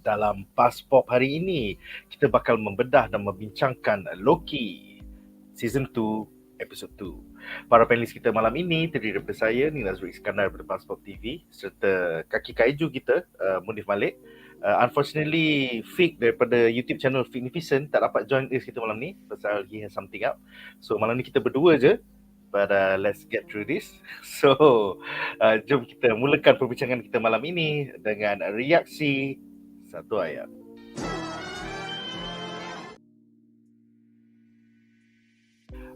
Dalam Paspop hari ini, kita bakal membedah dan membincangkan Loki Season 2, Episode 2. Para panelis kita malam ini terdiri daripada saya, Ni Nazrul Iskandar daripada Paspop TV, serta kaki kaiju kita, Munif Malik. Unfortunately, Fik daripada YouTube channel Fiknificent tak dapat join us kita malam ni pasal he has something up. So malam ni kita berdua je, but let's get through this. So jom kita mulakan perbincangan kita malam ini dengan reaksi satu ayat.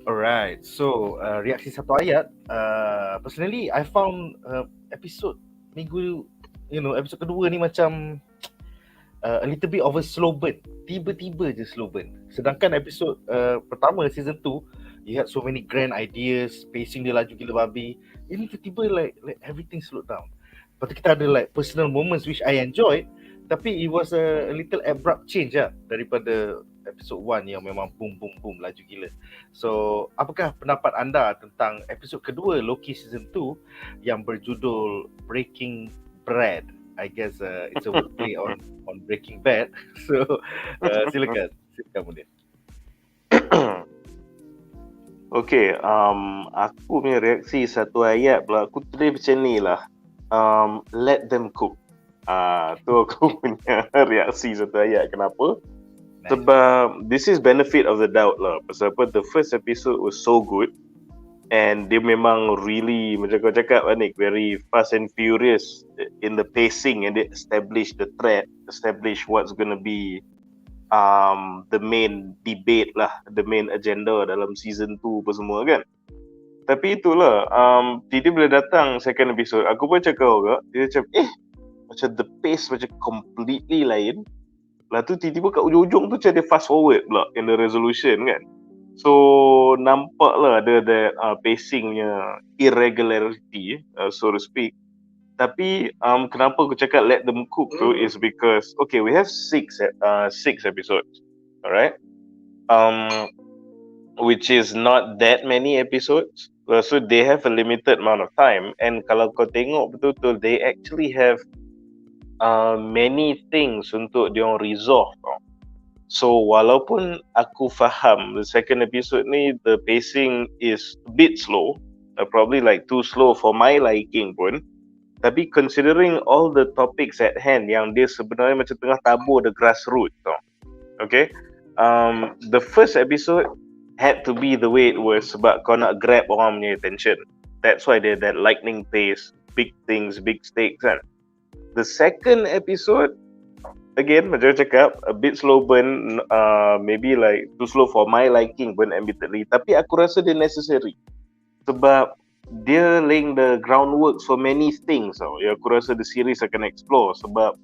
Alright, so reaksi satu ayat. Personally, I found episode minggu, episode kedua ni macam a little bit of a slow burn. Tiba-tiba je slow burn. Sedangkan episode pertama season 2, you had so many grand ideas, pacing dia laju gila babi. Ini tiba-tiba like everything slowed down. Lepas tu kita ada like personal moments which I enjoyed, tapi it was a little abrupt change lah daripada episode 1 yang memang boom boom boom laju gila. So, apakah pendapat anda tentang episode kedua Loki season 2 yang berjudul Breaking Bread? I guess it's a wordplay on Breaking Bad. So, silakan Munir. Okay, aku punya reaksi satu ayat pula. Aku tulis macam ni lah. Let them cook. Tu aku punya reaksi satu ayat. Kenapa? Nice. Sebab this is benefit of the doubt lah. Pasal apa, the first episode was so good. And dia memang really, macam kau cakap Anik, very fast and furious in the pacing. And they establish the threat, establish what's gonna be the main debate lah, the main agenda dalam season 2 apa semua kan. Tapi itulah, dia bila datang second episode, aku pun cakap juga, dia macam macam the pace macam completely lain. Lepas tu tiba-tiba kat ujung-ujung tu macam dia fast forward pula in the resolution kan. So nampak lah ada pacingnya irregularity, so to speak. Tapi kenapa aku cakap let them cook tu is because okay, we have six episodes, alright, which is not that many episodes. So they have a limited amount of time, and kalau kau tengok betul-betul, they actually have many things untuk diorang resolve. So walaupun aku faham the second episode ni the pacing is a bit slow, probably like too slow for my liking pun. Tapi considering all the topics at hand yang dia sebenarnya macam tengah tabur the grassroots tau. Okay, the first episode had to be the way it was sebab kau nak grab orang punya attention. That's why they that lightning pace, big things, big stakes kan. The second episode, again macam cakap, a bit slow burn, maybe like too slow for my liking pun admittedly. Tapi aku rasa dia necessary sebab dia laying the groundwork for many things tau. Ya, aku rasa the series akan explore sebab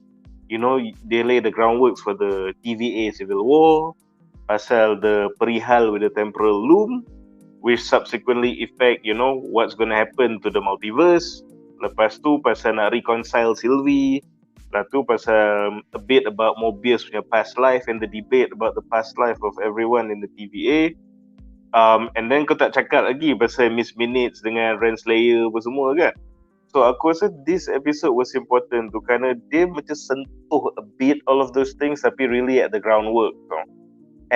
they lay the groundwork for the TVA Civil War, pasal the perihal with the temporal loom, which subsequently affect what's going to happen to the multiverse. Lepas tu pasal nak reconcile Sylvie. Lepas tu pasal a bit about Mobius punya past life and the debate about the past life of everyone in the TVA. And then kau tak cakap lagi pasal Miss Minutes dengan Renslayer apa semua kan. So aku rasa this episode was important tu kerana dia macam sentuh a bit all of those things tapi really at the groundwork tau.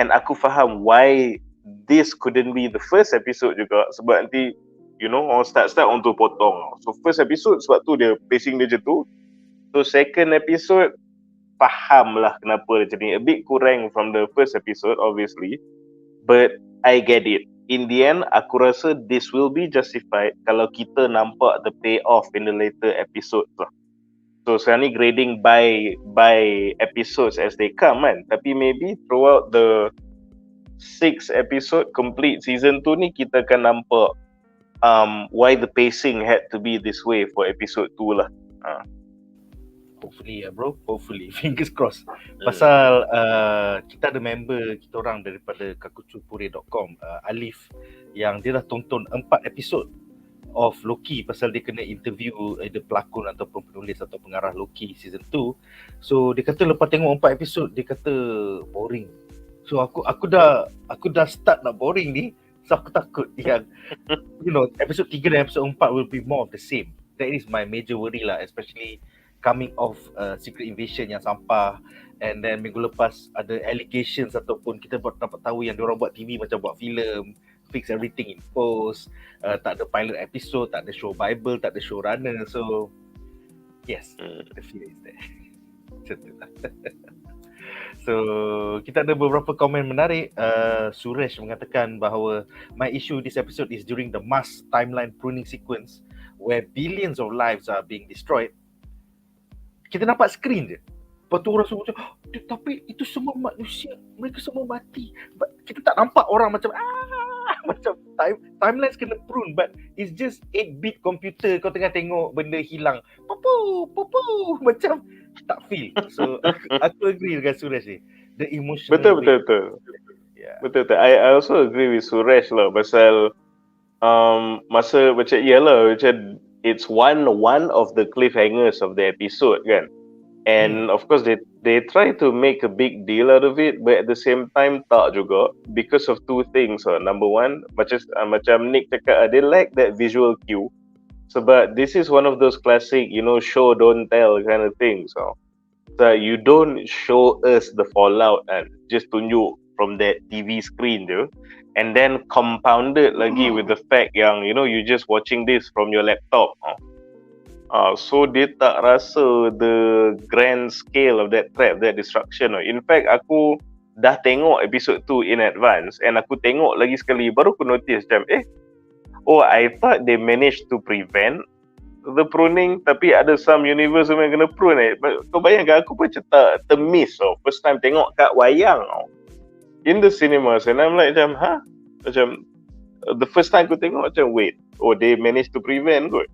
And aku faham why this couldn't be the first episode juga sebab nanti orang start untuk potong. So first episode sebab tu dia pacing dia je tu. So second episode faham lah kenapa dia macam ni. A bit kurang from the first episode obviously. But I get it. In the end, aku rasa this will be justified kalau kita nampak the payoff in the later episodes lah. So sekarang ni grading by episodes as they come kan. Tapi maybe throughout the 6 episode complete season 2 ni kita akan nampak why the pacing had to be this way for episode 2 lah. Hopefully bro, hopefully, fingers crossed. Pasal kita ada member kita orang daripada kakucupure.com, Alif, yang dia dah tonton 4 episod of Loki pasal dia kena interview the pelakon ataupun penulis atau pengarah Loki season 2. So dia kata lepas tengok 4 episod dia kata boring. So aku dah start nak boring ni. So aku takut yang episod 3 dan episod 4 will be more of the same. That is my major worry lah, especially coming off Secret Invasion yang sampah, and then minggu lepas ada allegations ataupun kita dapat tahu yang diorang buat TV macam buat filem, fix everything in post, tak ada pilot episode, tak ada show Bible, tak ada showrunner. So yes, the fear is there. Macam tu lah. So kita ada beberapa komen menarik. Suresh mengatakan bahawa my issue this episode is during the mass timeline pruning sequence where billions of lives are being destroyed. Kita nampak screen je, lepas tu orang semua macam tapi itu semua manusia, mereka semua mati. But kita tak nampak orang macam macam timelines kena prune, but it's just 8-bit computer. Kau tengah tengok benda hilang, popo macam tak feel. So aku agree dengan Suresh ni, the emotional Betul. yeah. Betul. I also agree with Suresh lah pasal masa macam iyalah macam it's one of the cliffhangers of the episode kan. And of course they try to make a big deal out of it, but at the same time tak juga, because of two things. Number one, macam Nick cakap, they lack that visual cue. Sebab this is one of those classic, show don't tell kind of things. So you don't show us the fallout and just tunjuk from that TV screen je, and then compounded lagi with the fact yang you just watching this from your laptop. So dia tak rasa the grand scale of that threat, that destruction. In fact, aku dah tengok episode 2 in advance, and aku tengok lagi sekali, baru aku notice macam I thought they managed to prevent the pruning, tapi ada some universe yang kena prune. Kau bayangkan, aku pun tak termiss first time tengok kat wayang in the cinemas, and I'm like macam the first time aku tengok macam wait, they managed to prevent kot.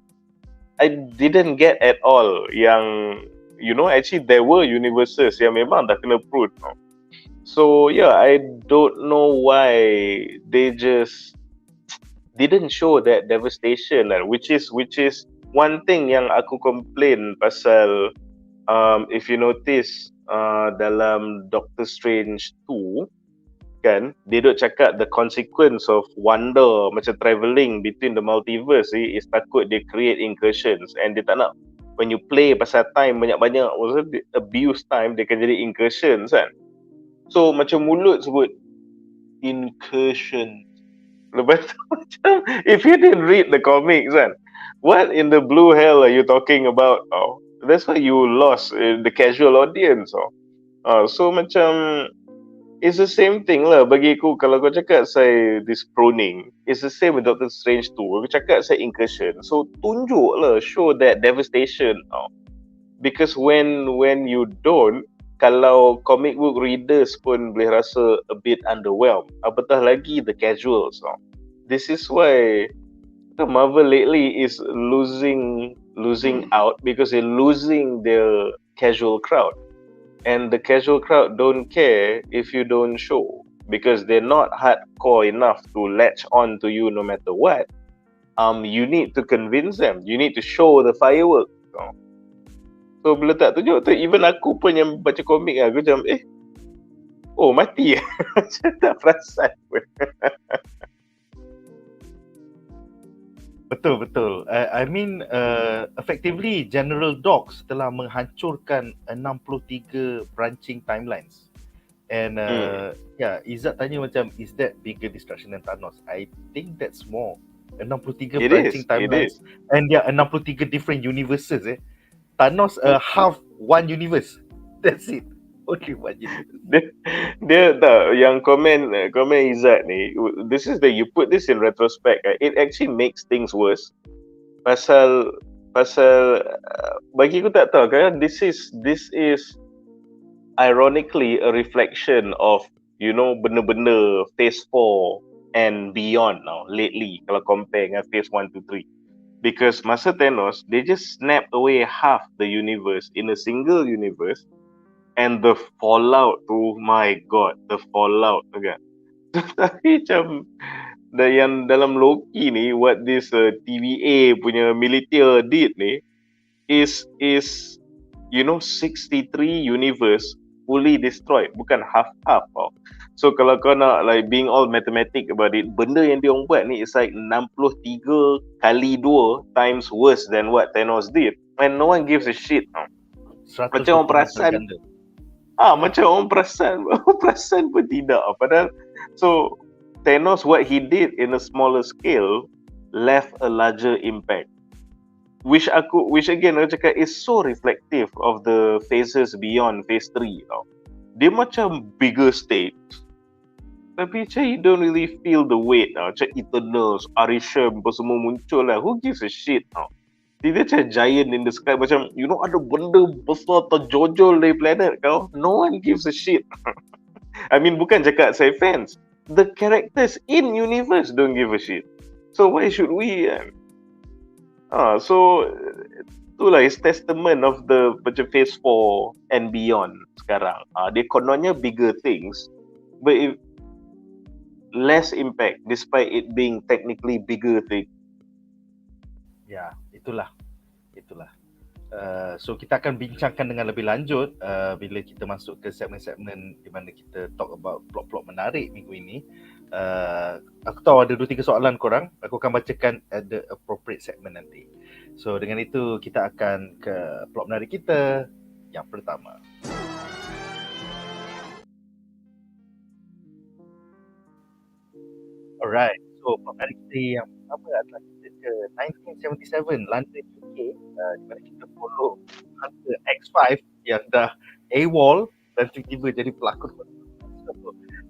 I didn't get at all yang actually there were universes yang memang dah kena prune. So yeah, I don't know why they just didn't show that devastation, which is one thing yang aku complain pasal if you notice dalam Doctor Strange 2 kan, dia duk cakap the consequence of wonder macam travelling between the multiverse is takut dia create incursions, and dia tak nak when you play pasal time banyak-banyak, maksudnya abuse time, dia akan jadi incursions kan. So macam mulut sebut incursion, lepas tu macam if you didn't read the comics kan, what in the blue hell are you talking about? That's why you lost the casual audience. So macam it's the same thing lah bagi aku. Kalau kau cakap saya this pruning, it's the same with Doctor Strange 2. Kau cakap saya incursion, so tunjuk lah, show that devastation. Because when you don't, kalau comic book readers pun boleh rasa a bit underwhelmed, apatah lagi the casuals. This is why Marvel lately is losing out, because they're losing their casual crowd. And the casual crowd don't care if you don't show, because they're not hardcore enough to latch on to you no matter what. You need to convince them. You need to show the fireworks. So bila tak tunjuk tu, even aku pun yang baca komik aku macam mati. Macam tak perasan pun. Betul. I mean, effectively General Dogs telah menghancurkan 63 branching timelines. And Izzat tanya macam, is that bigger destruction than Thanos? I think that's more. 63 branching timelines. And 63 different universes. Thanos half one universe. That's it. Only one universe. Dia tak, yang komen Izzat ni, this is you put this in retrospect, it actually makes things worse. Pasal bagi aku tak tahu kan, this is ironically a reflection of benda-benda phase 4 and beyond now lately, kalau compare dengan phase 1 to 3. Because masa Thanos, they just snapped away half the universe in a single universe, and the fallout, oh my god, the fallout kan. Tapi macam yang dalam Loki ni, what this TVA punya military did ni is 63 universe fully destroyed, bukan half. So kalau kau nak like being all mathematic about it, benda yang dia orang buat ni is like 63 kali 2 times worse than what Thanos did, and no one gives a shit. Macam orang perasan. berganda. Macam orang perasan. Orang perasan pun tidak. Padahal, so Thanos, what he did in a smaller scale left a larger impact. Which again aku cakap is so reflective of the phases beyond phase 3 tau. Dia macam bigger stakes, tapi macam you don't really feel the weight tau. Macam Eternals, Arishem apa semua muncul lah. Who gives a shit tau. Dia macam giant in the sky. Macam ada benda besar terjojol dari planet kau. No one gives a shit. I mean, bukan cakap saya fans. The characters in universe don't give a shit. So why should we? So itulah is testament of the macam phase 4 and beyond sekarang. Dia kononnya bigger things, but if less impact despite it being technically bigger thing. Ya, itulah. So kita akan bincangkan dengan lebih lanjut bila kita masuk ke segmen-segmen di mana kita talk about plot-plot menarik minggu ini. Aku tahu ada 2-3 soalan korang. Aku akan bacakan at the appropriate segment nanti. So dengan itu kita akan ke plot menarik kita yang pertama. Alright, so plot menarik kita yang pertama adalah kita ke 1977 London, UK, di mana kita follow Hunter X5 yang dah AWOL dan tiba-tiba jadi pelakon.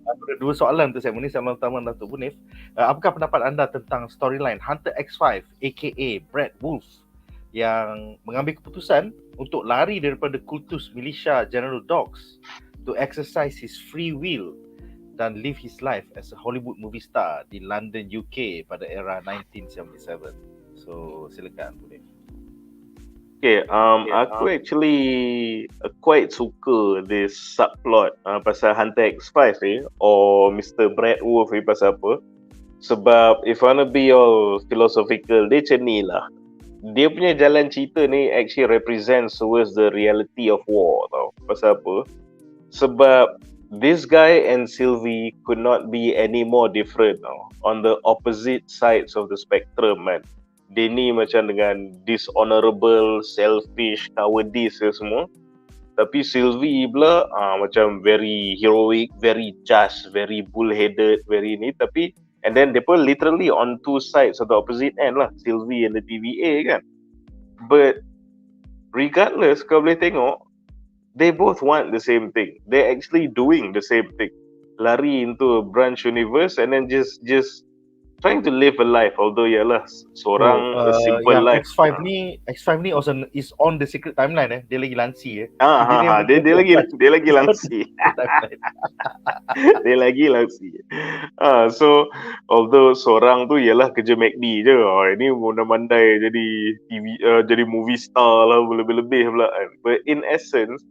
Ada 2 soalan untuk segmen ni. Soalan pertama adalah untuk Bunif. Apakah pendapat anda tentang storyline Hunter X5 aka Brad Wolf yang mengambil keputusan untuk lari daripada kultus milisya General Dogs to exercise his free will dan live his life as a Hollywood movie star di London, UK pada era 1977. So silakan Bunif. Okay, aku actually quite suka this subplot pasal Hunter X5 or Mr. Brad Wolf pasal apa. Sebab if I wanna be all philosophical, dia macam ni lah. Dia punya jalan cerita ni actually represents towards the reality of war tau. Pasal apa? Sebab this guy and Sylvie could not be any more different tau. On the opposite sides of the spectrum man. Dia ni macam dengan dishonorable, selfish, cowardice semua. Tapi Sylvie pula macam very heroic, very just, very bullheaded, very ni. Tapi and then they pun literally on two sides of the opposite end lah, Sylvie and the TVA kan. But regardless, kau boleh tengok, they both want the same thing. They're actually doing the same thing. Lari into a branch universe and then just trying to live a life, although yalah seorang a simple life. X5 ni also is on the secret timeline dia lagi lansi dia lagi lansi. Dia lagi lansi. So although seorang tu ialah kerja McD je, ini mandai jadi TV jadi movie star lah lebih-lebih pula kan. But in essence,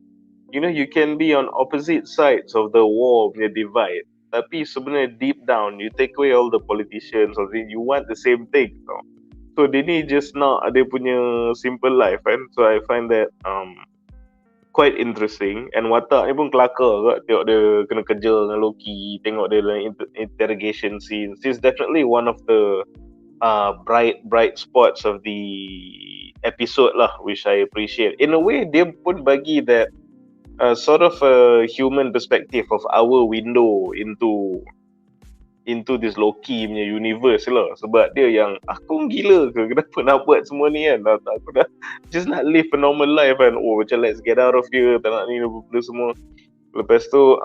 you can be on opposite sides of the war punya divide. Tapi sebenarnya deep down, you take away all the politicians, you want the same thing. So dia ni just nak dia punya simple life kan. So I find that quite interesting. And watak ni pun kelakar kot. Tengok dia kena kerja dengan Loki, tengok dia dalam interrogation scenes. He's definitely one of the bright spots of the episode lah, which I appreciate. In a way, dia pun bagi that sort of a human perspective of our window into this Loki punya universe lah. Sebab dia yang aku gila ke kenapa nak buat semua ni kan. Aku dah just nak live a normal life kan. Macam let's get out of here, tak nak ni benda semua. Lepas tu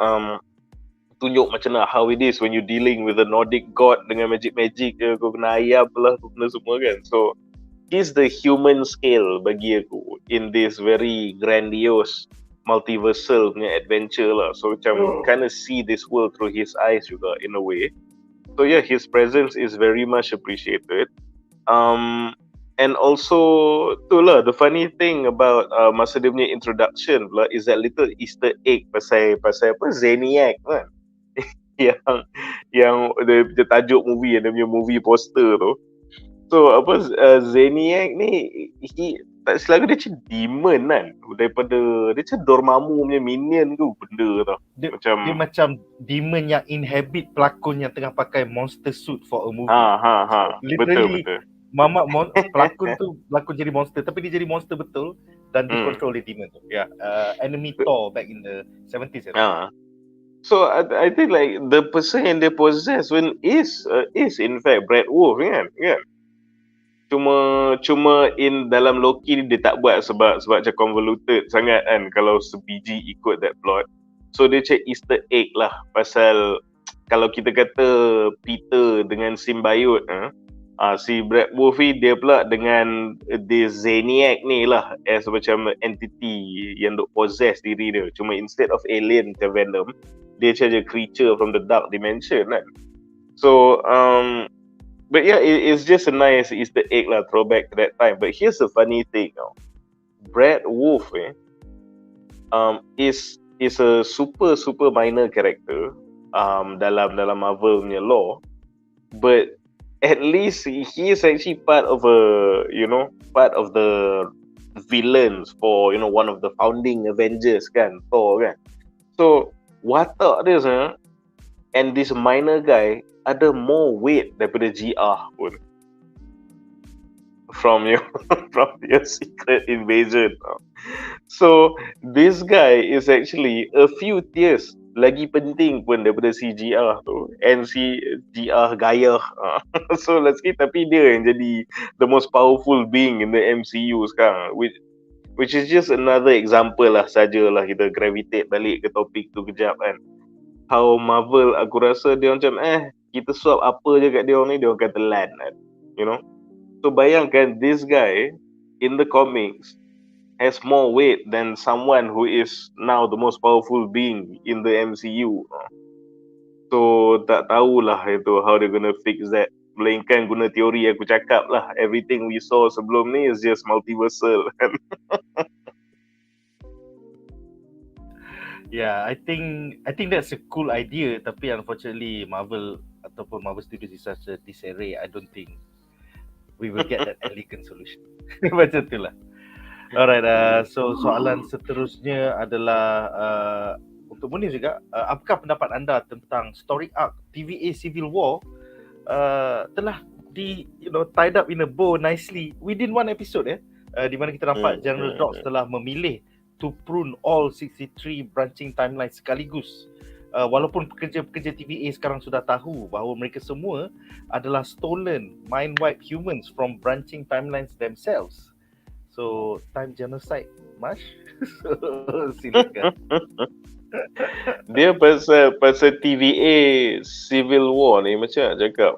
tunjuk macam mana how it is when you dealing with a Nordic god dengan magic je, kau kena ayam lah benda semua kan. So he's the human scale bagi aku in this very grandiose multiversal punya adventure lah. So macam kind of see this world through his eyes juga in a way. So yeah, his presence is very much appreciated. And also tu lah, the funny thing about masa dia punya introduction pula is that little Easter egg pasal apa Zeniac kan. yang dia tajuk movie, dia punya movie poster tu. So apa Zeniac ni tak silap dia macam demon kan, daripada dia macam Dormammu punya minion tu benda tau. Dia macam demon yang inhabit pelakon yang tengah pakai monster suit for a movie. Literally, betul. Pelakon tu jadi monster, tapi dia jadi monster betul dan dikontrol oleh demon tu. Enemy Thor back in the 70s. So I think like the person yang dia possess pun is in fact Brad Wolf kan. Cuma in dalam Loki ni dia tak buat sebab macam convoluted sangat kan kalau sebiji ikut that plot. So dia cek Easter egg lah pasal kalau kita kata Peter dengan symbiote si Brad Wolf ni dia pula dengan the Zaniac ni lah as macam entity yang duk possess diri dia. Cuma instead of alien macam Venom, dia macam creature from the dark dimension kan. So but yeah, it's just a nice Easter egg lah, throwback to that time. But here's the funny thing now. Brad Wolf is a super minor character dalam Marvel punya lore, but at least he is actually part of the villains for one of the founding Avengers kan, Thor kan. So watak dia and this minor guy ada more weight daripada GR pun from your Secret Invasion. So this guy is actually a few tiers lagi penting pun daripada si GR tu, and si GR gaya. So last tapi dia yang jadi the most powerful being in the MCU sekarang, which is just another example lah sajalah kita gravitate balik ke topik tu kejap kan. How Marvel aku rasa dia macam kita swap apa je kat dia orang ni, dia orang kata land kan. So bayangkan this guy in the comics has more weight than someone who is now the most powerful being in the MCU. So tak tahulah itu how they gonna fix that. Melainkan guna teori aku cakap lah, everything we saw sebelum ni is just multiversal. Yeah, I think that's a cool idea, tapi unfortunately Marvel ataupun Marvel Studios is such a disarray. I don't think we will get that elegant solution. Macam itulah. Alright, so soalan seterusnya adalah untuk Munir juga. Apakah pendapat anda tentang story arc TVA Civil War telah tied up in a bow nicely within one episode di mana kita nampak General Dox telah memilih to prune all 63 branching timelines sekaligus. Walaupun pekerja-pekerja TVA sekarang sudah tahu bahawa mereka semua adalah stolen, mind-wipe humans from branching timelines themselves. So, time genocide, Mash? Silakan. Dia pasal TVA Civil War ni macam nak cakap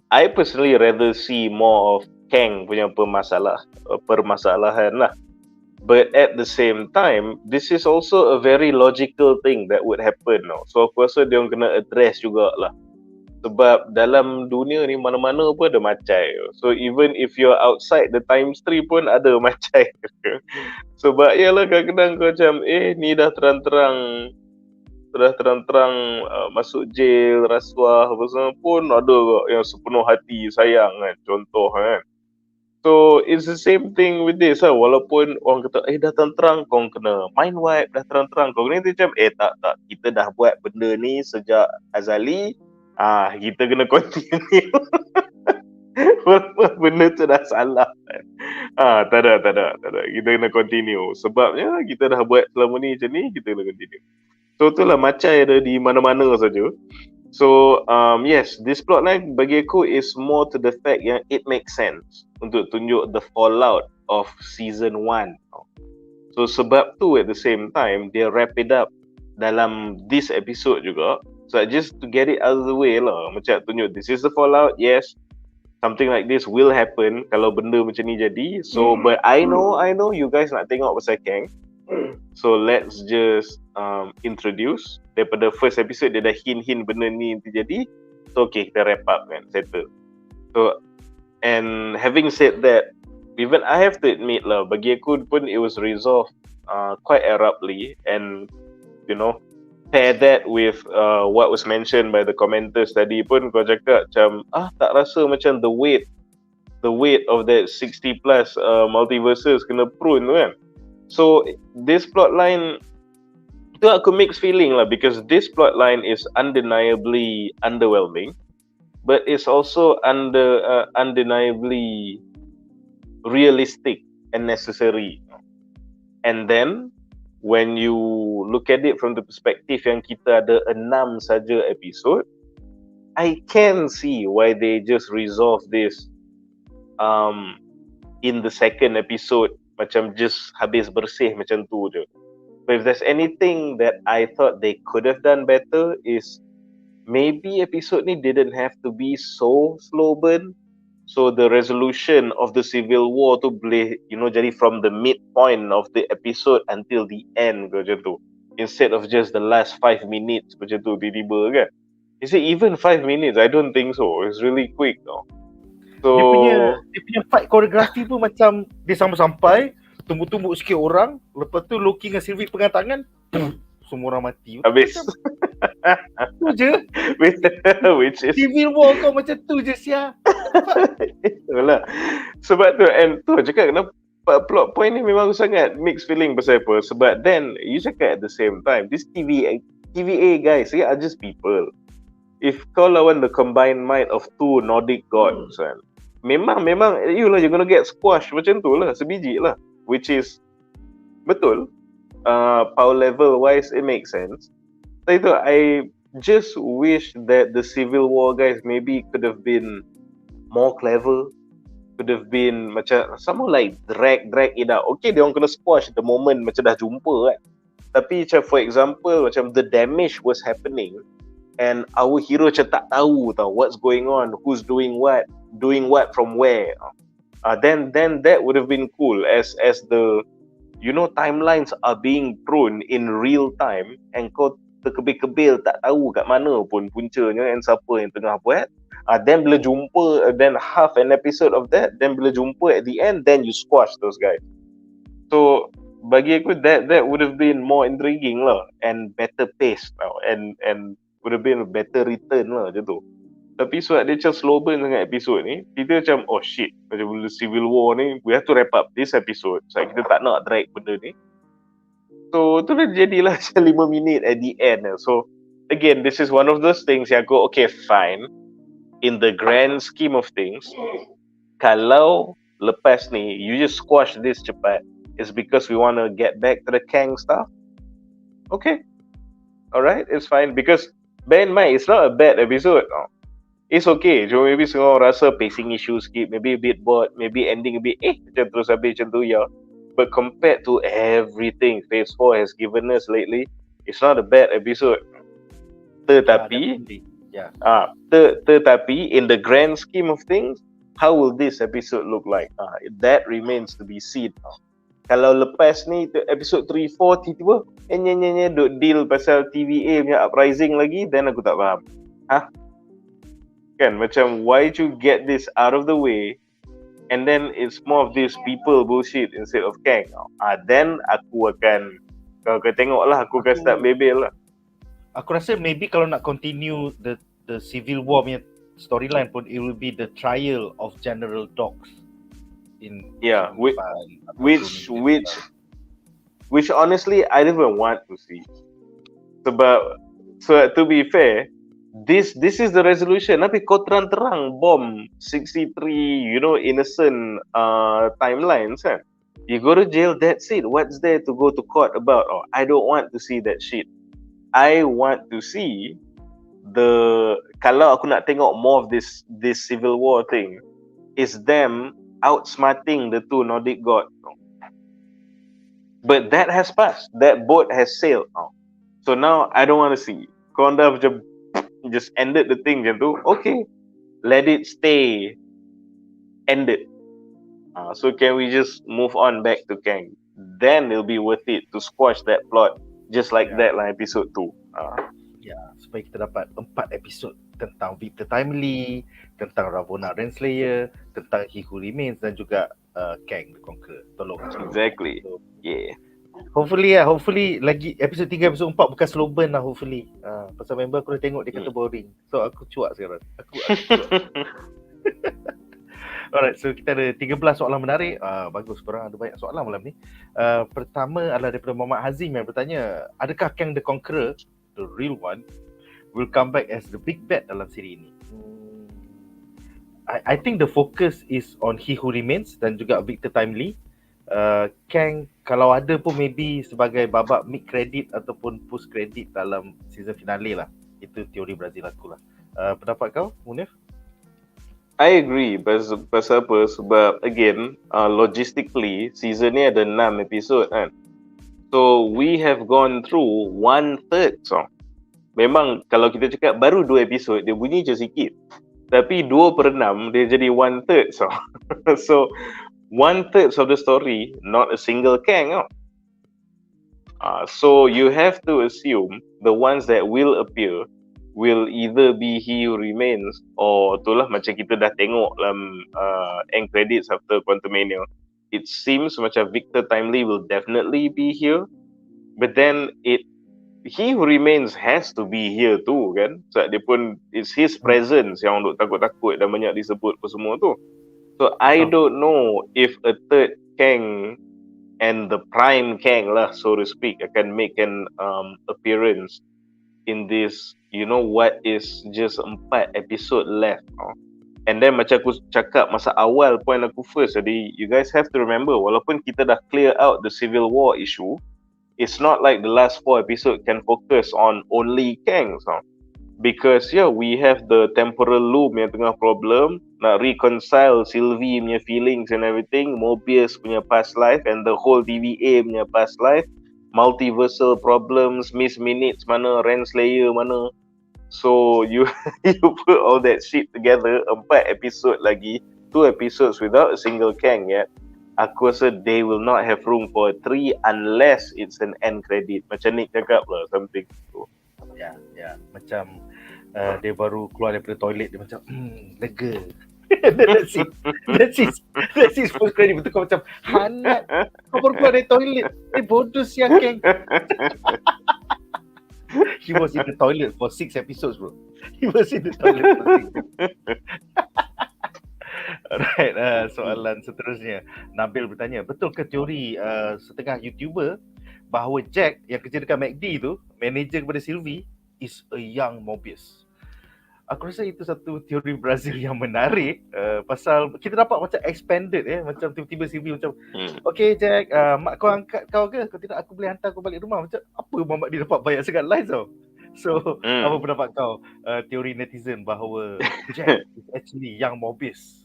I personally rather see more of Kang punya permasalahan lah. But at the same time, this is also a very logical thing that would happen. So aku rasa dia orang kena address jugalah. Sebab dalam dunia ni mana-mana pun ada macai. So even if you're outside the time stream pun ada macai. Sebab yalah kadang-kadang kau macam ni dah terang-terang masuk jail, rasuah apa semua pun ada kok yang sepenuh hati sayang kan, contoh kan. So it's the same thing with this lah. Walaupun orang kata dah terang-terang kau kena mind wipe, dah terang-terang kau kena macam tak, kita dah buat benda ni sejak azali, kita kena continue. Walaupun benda tu dah salah kan. Tak ada, kita kena continue. Sebabnya kita dah buat selama ni macam ni, kita kena continue. So itulah macai ada di mana-mana saja. So yes, this plotline bagi aku is more to the fact yang it makes sense untuk tunjuk the fallout of season 1. So sebab tu at the same time dia wrap it up dalam this episode juga. So just to get it out of the way lah, macam tunjuk this is the fallout. Yes, something like this will happen kalau benda macam ni jadi. So but I know you guys nak tengok pasal Kang. So let's just introduce. Daripada first episode dia dah hint benda ni nanti jadi. So okay, kita wrap up kan, settle. So and having said that, even I have to admit lah, bagi aku pun it was resolved quite abruptly. And pair that with what was mentioned by the commenters tadi pun, kau cakap macam tak rasa macam the weight of that 60 plus multiverses kena prune tu kan. So this plotline tu aku mixed feeling lah, because this plotline is undeniably underwhelming, but it's also undeniably realistic and necessary. And then when you look at it from the perspective yang kita ada 6 saja episode, I can see why they just resolve this in the second episode, macam just habis bersih macam tu je. But if there's anything that I thought they could have done better is maybe episode ni didn't have to be so slow burn. So the resolution of the civil war tu boleh, jadi from the midpoint of the episode until the end macam tu. Instead of just the last 5 minutes macam tu tiba-tiba kan. Is it even 5 minutes? I don't think so. It's really quick tau. So Dia punya fight choreography pun macam dia sampai tumbuk-tumbuk sikit orang, lepas tu Loki dengan Sylvie pegang tangan, semua orang mati. habis. Tu je. Which is Civil War kau macam tu je sia. itulah. Sebab tu, and tu cakap kenapa plot point ni memang sangat mixed feeling pasal apa. Sebab then you cakap at the same time, this TVA guys, they are just people. If kau lawan the combined might of 2 Nordic gods kan, memang you're gonna get squashed macam tu lah, sebiji lah. Which is betul, power level wise it makes sense. Tapi tu, I just wish that the Civil War guys maybe could have been more clever, could have been macam somehow like drag it out. Okay, dia orang kena squash the moment macam dah jumpa kan. Tapi macam for example, macam the damage was happening and our hero macam tak tahu tau what's going on, who's doing what from where. Then that would have been cool as the timelines are being thrown in real time and kau terkebil-kebil tak tahu kat mana pun puncanya and siapa yang tengah buat. Then bila jumpa, then half an episode of that, then bila jumpa at the end, then you squash those guys. So bagi aku that would have been more intriguing lah and better paced tau, and would have been a better return lah macam tu. Tapi sebab dia macam slow burn sangat episod ni, kita macam oh shit, macam bila Civil War ni we have to wrap up this episode sebab kita tak nak drag benda ni. So tu dah jadilah macam 5 minit at the end. So again, this is one of those things yang aku okay fine, in the grand scheme of things, kalau lepas ni you just squash this cepat, it's because we want to get back to the Kang stuff. Okay, alright, it's fine, because bear in mind it's not a bad episode. It's okay, so maybe semua orang rasa pacing issue sikit, maybe a bit bored, maybe ending a bit macam terus habis macam tu ya. But compared to everything Phase 4 has given us lately, it's not a bad episode. Tetapi tetapi in the grand scheme of things, how will this episode look like? That remains to be seen. Kalau lepas ni episode 3, 4 tiba-tiba duk deal pasal TVA punya uprising lagi, then aku tak faham. Kan macam why you get this out of the way and then it's more of this people bullshit instead of Kang. Then aku akan kau tengoklah, aku akan start bebel lah. Aku rasa maybe kalau nak continue the Civil War punya storyline pun, it will be the trial of General Dogs in which honestly I don't even want to see. Sebab so to be fair, this is the resolution, tapi kau terang-terang bomb 63 innocent timelines kan. You go to jail, that's it. What's there to go to court about? I don't want to see that shit. I want to see kalau aku nak tengok more of this Civil War thing, is them outsmarting the 2 Nordic gods. But that has passed. That boat has sailed. So now I don't want to see. Kau dah macam just ended the thing macam tu. Okay, let it stay ended. So can we just move on back to Kang? Then it'll be worth it to squash that plot just like that lah episode 2. Supaya kita dapat 4 episod tentang Victor Timely, tentang Ravonna Renslayer, tentang He Who Remains dan juga Kang the Conqueror. Tolong. Exactly. So, yeah. Hopefully lagi episod 3, episod 4 bukan slow burn lah hopefully. Pasal member aku dah tengok dia kata boring. So aku cuak sekarang. Aku Alright, so kita ada 13 soalan menarik. Bagus, korang ada banyak soalan malam ni. Pertama adalah daripada Muhammad Hazim yang bertanya, adakah Kang the Conqueror, the real one, will come back as the big bad dalam siri ini? I think the focus is on He Who Remains dan juga Victor Timely. Kang kalau ada pun maybe sebagai babak mid credit ataupun post credit dalam season finale lah. Itu teori Brazil aku lah. Pendapat kau, Munif? I agree. Pasal apa? Sebab again, logistically, season ni ada 6 episod kan. So we have gone through 1/3 song. Memang kalau kita cakap baru 2 episod, dia bunyi je sikit. Tapi 2/6 dia jadi 1/3 song. So 1/3 of the story, not a single Kang. So you have to assume the ones that will appear will either be He Who Remains or itulah macam kita dah tengok dalam end credits after Quantumania. It seems macam Victor Timely will definitely be here, but then He Who Remains has to be here too kan. Sebab dia pun it's his presence yang duk takut-takut dan banyak disebut apa semua tu. So I don't know if a third Kang and the prime Kang lah so to speak akan make an appearance in this, you know, what is just 4 episode left. And then macam aku cakap masa awal point aku first tadi, you guys have to remember walaupun kita dah clear out the Civil War issue, it's not like the last 4 episode can focus on only Kang. Because we have the temporal loop yang tengah problem, nak reconcile Sylvie punya feelings and everything, Mobius punya past life and the whole TVA punya past life, multiversal problems, Miss Minutes mana, Renslayer mana. So you put all that shit together, 4 episode lagi, 2 episodes without a single Kang yet. Aku rasa they will not have room for 3 unless it's an end credit. Macam Nick cakap lah, something tu. Ya, macam dia baru keluar daripada toilet, dia macam lega. That's it post credit. Betul kau macam hangat, kau baru keluar dari toilet, bodoh siang Kang. He was in the toilet for 6 episodes bro. He was in the toilet for 6. Alright, soalan seterusnya, Nabil bertanya, betul ke teori setengah YouTuber bahawa Jack yang kerja dekat MACD tu, manager kepada Sylvie, is a young Mobius? Aku rasa itu satu teori Brazil yang menarik, pasal kita dapat macam expanded macam tiba-tiba Sylvie macam okay Jack, mak kau angkat kau ke? Kalau tidak aku boleh hantar kau balik rumah. Macam apa mamak dia dapat banyak sangat lies tau. So apa pendapat kau, teori netizen bahawa Jack is actually young Mobius?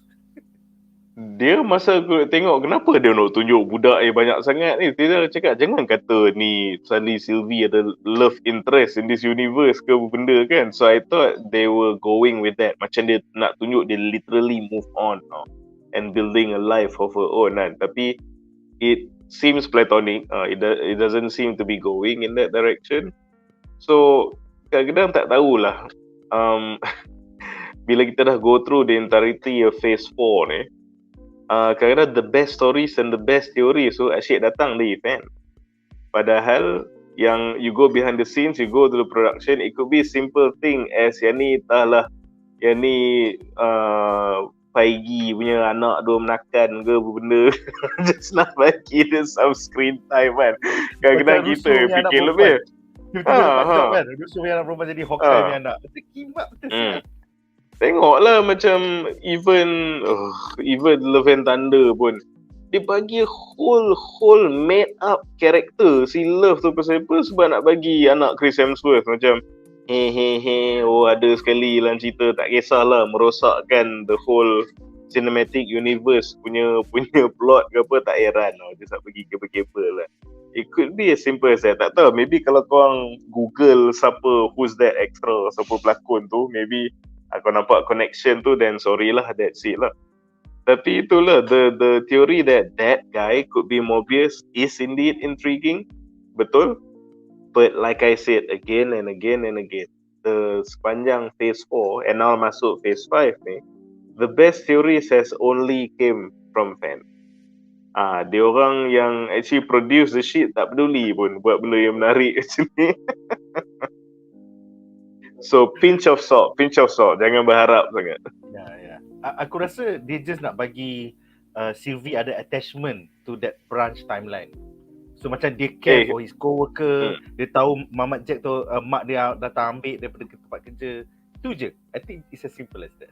Dia masa aku tengok kenapa dia nak tunjuk budak banyak sangat ni, dia cakap jangan kata ni suddenly Sylvie ada love interest in this universe ke apa benda kan. So I thought they were going with that, macam dia nak tunjuk dia literally move on and building a life of her own kan. Tapi it seems platonic, it doesn't seem to be going in that direction. So kadang-kadang tak tahulah, bila kita dah go through the entirety of phase 4 ni, kadang-kadang the best stories and the best theories so asyik datang di event. Padahal yang you go behind the scenes, you go to the production, it could be simple thing as yang ni Feige punya anak dia menakan ke apa benda. Just nak bagi dia some screen time kan. Kadang-kadang kita fikir lebih. Kan, Rusuh yang anak perempuan jadi Hawkeye punya anak. Itu kimak betul. Tengoklah macam even Love and Thunder pun dia bagi whole made up character si Love tu. Pasal apa? Sebab nak bagi anak Chris Hemsworth macam ada sekali dalam cerita, tak kisahlah merosakkan the whole cinematic universe punya plot ke apa, tak heran dia tak pergi kepa-kepa lah. It could be as simple as that. Tak tahu, maybe kalau korang Google siapa who's that extra, siapa pelakon tu, maybe aku nampak connection tu, then sorry lah, that's it lah. Tapi itulah the theory that guy could be Mobius is indeed intriguing. Betul. But like I said again and again, the sepanjang phase 4 and now masuk phase 5 ni, the best theories has only came from fans. Dia orang yang actually produce the shit tak peduli pun buat benda yang menarik macam ni. So pinch of salt, jangan berharap sangat. Ya. Aku rasa dia just nak bagi Sylvie ada attachment to that branch timeline. So macam dia care for his co-worker, dia tahu Mamat Jack tu mak dia datang ambil daripada tempat kerja. Itu je. I think it's as simple as that.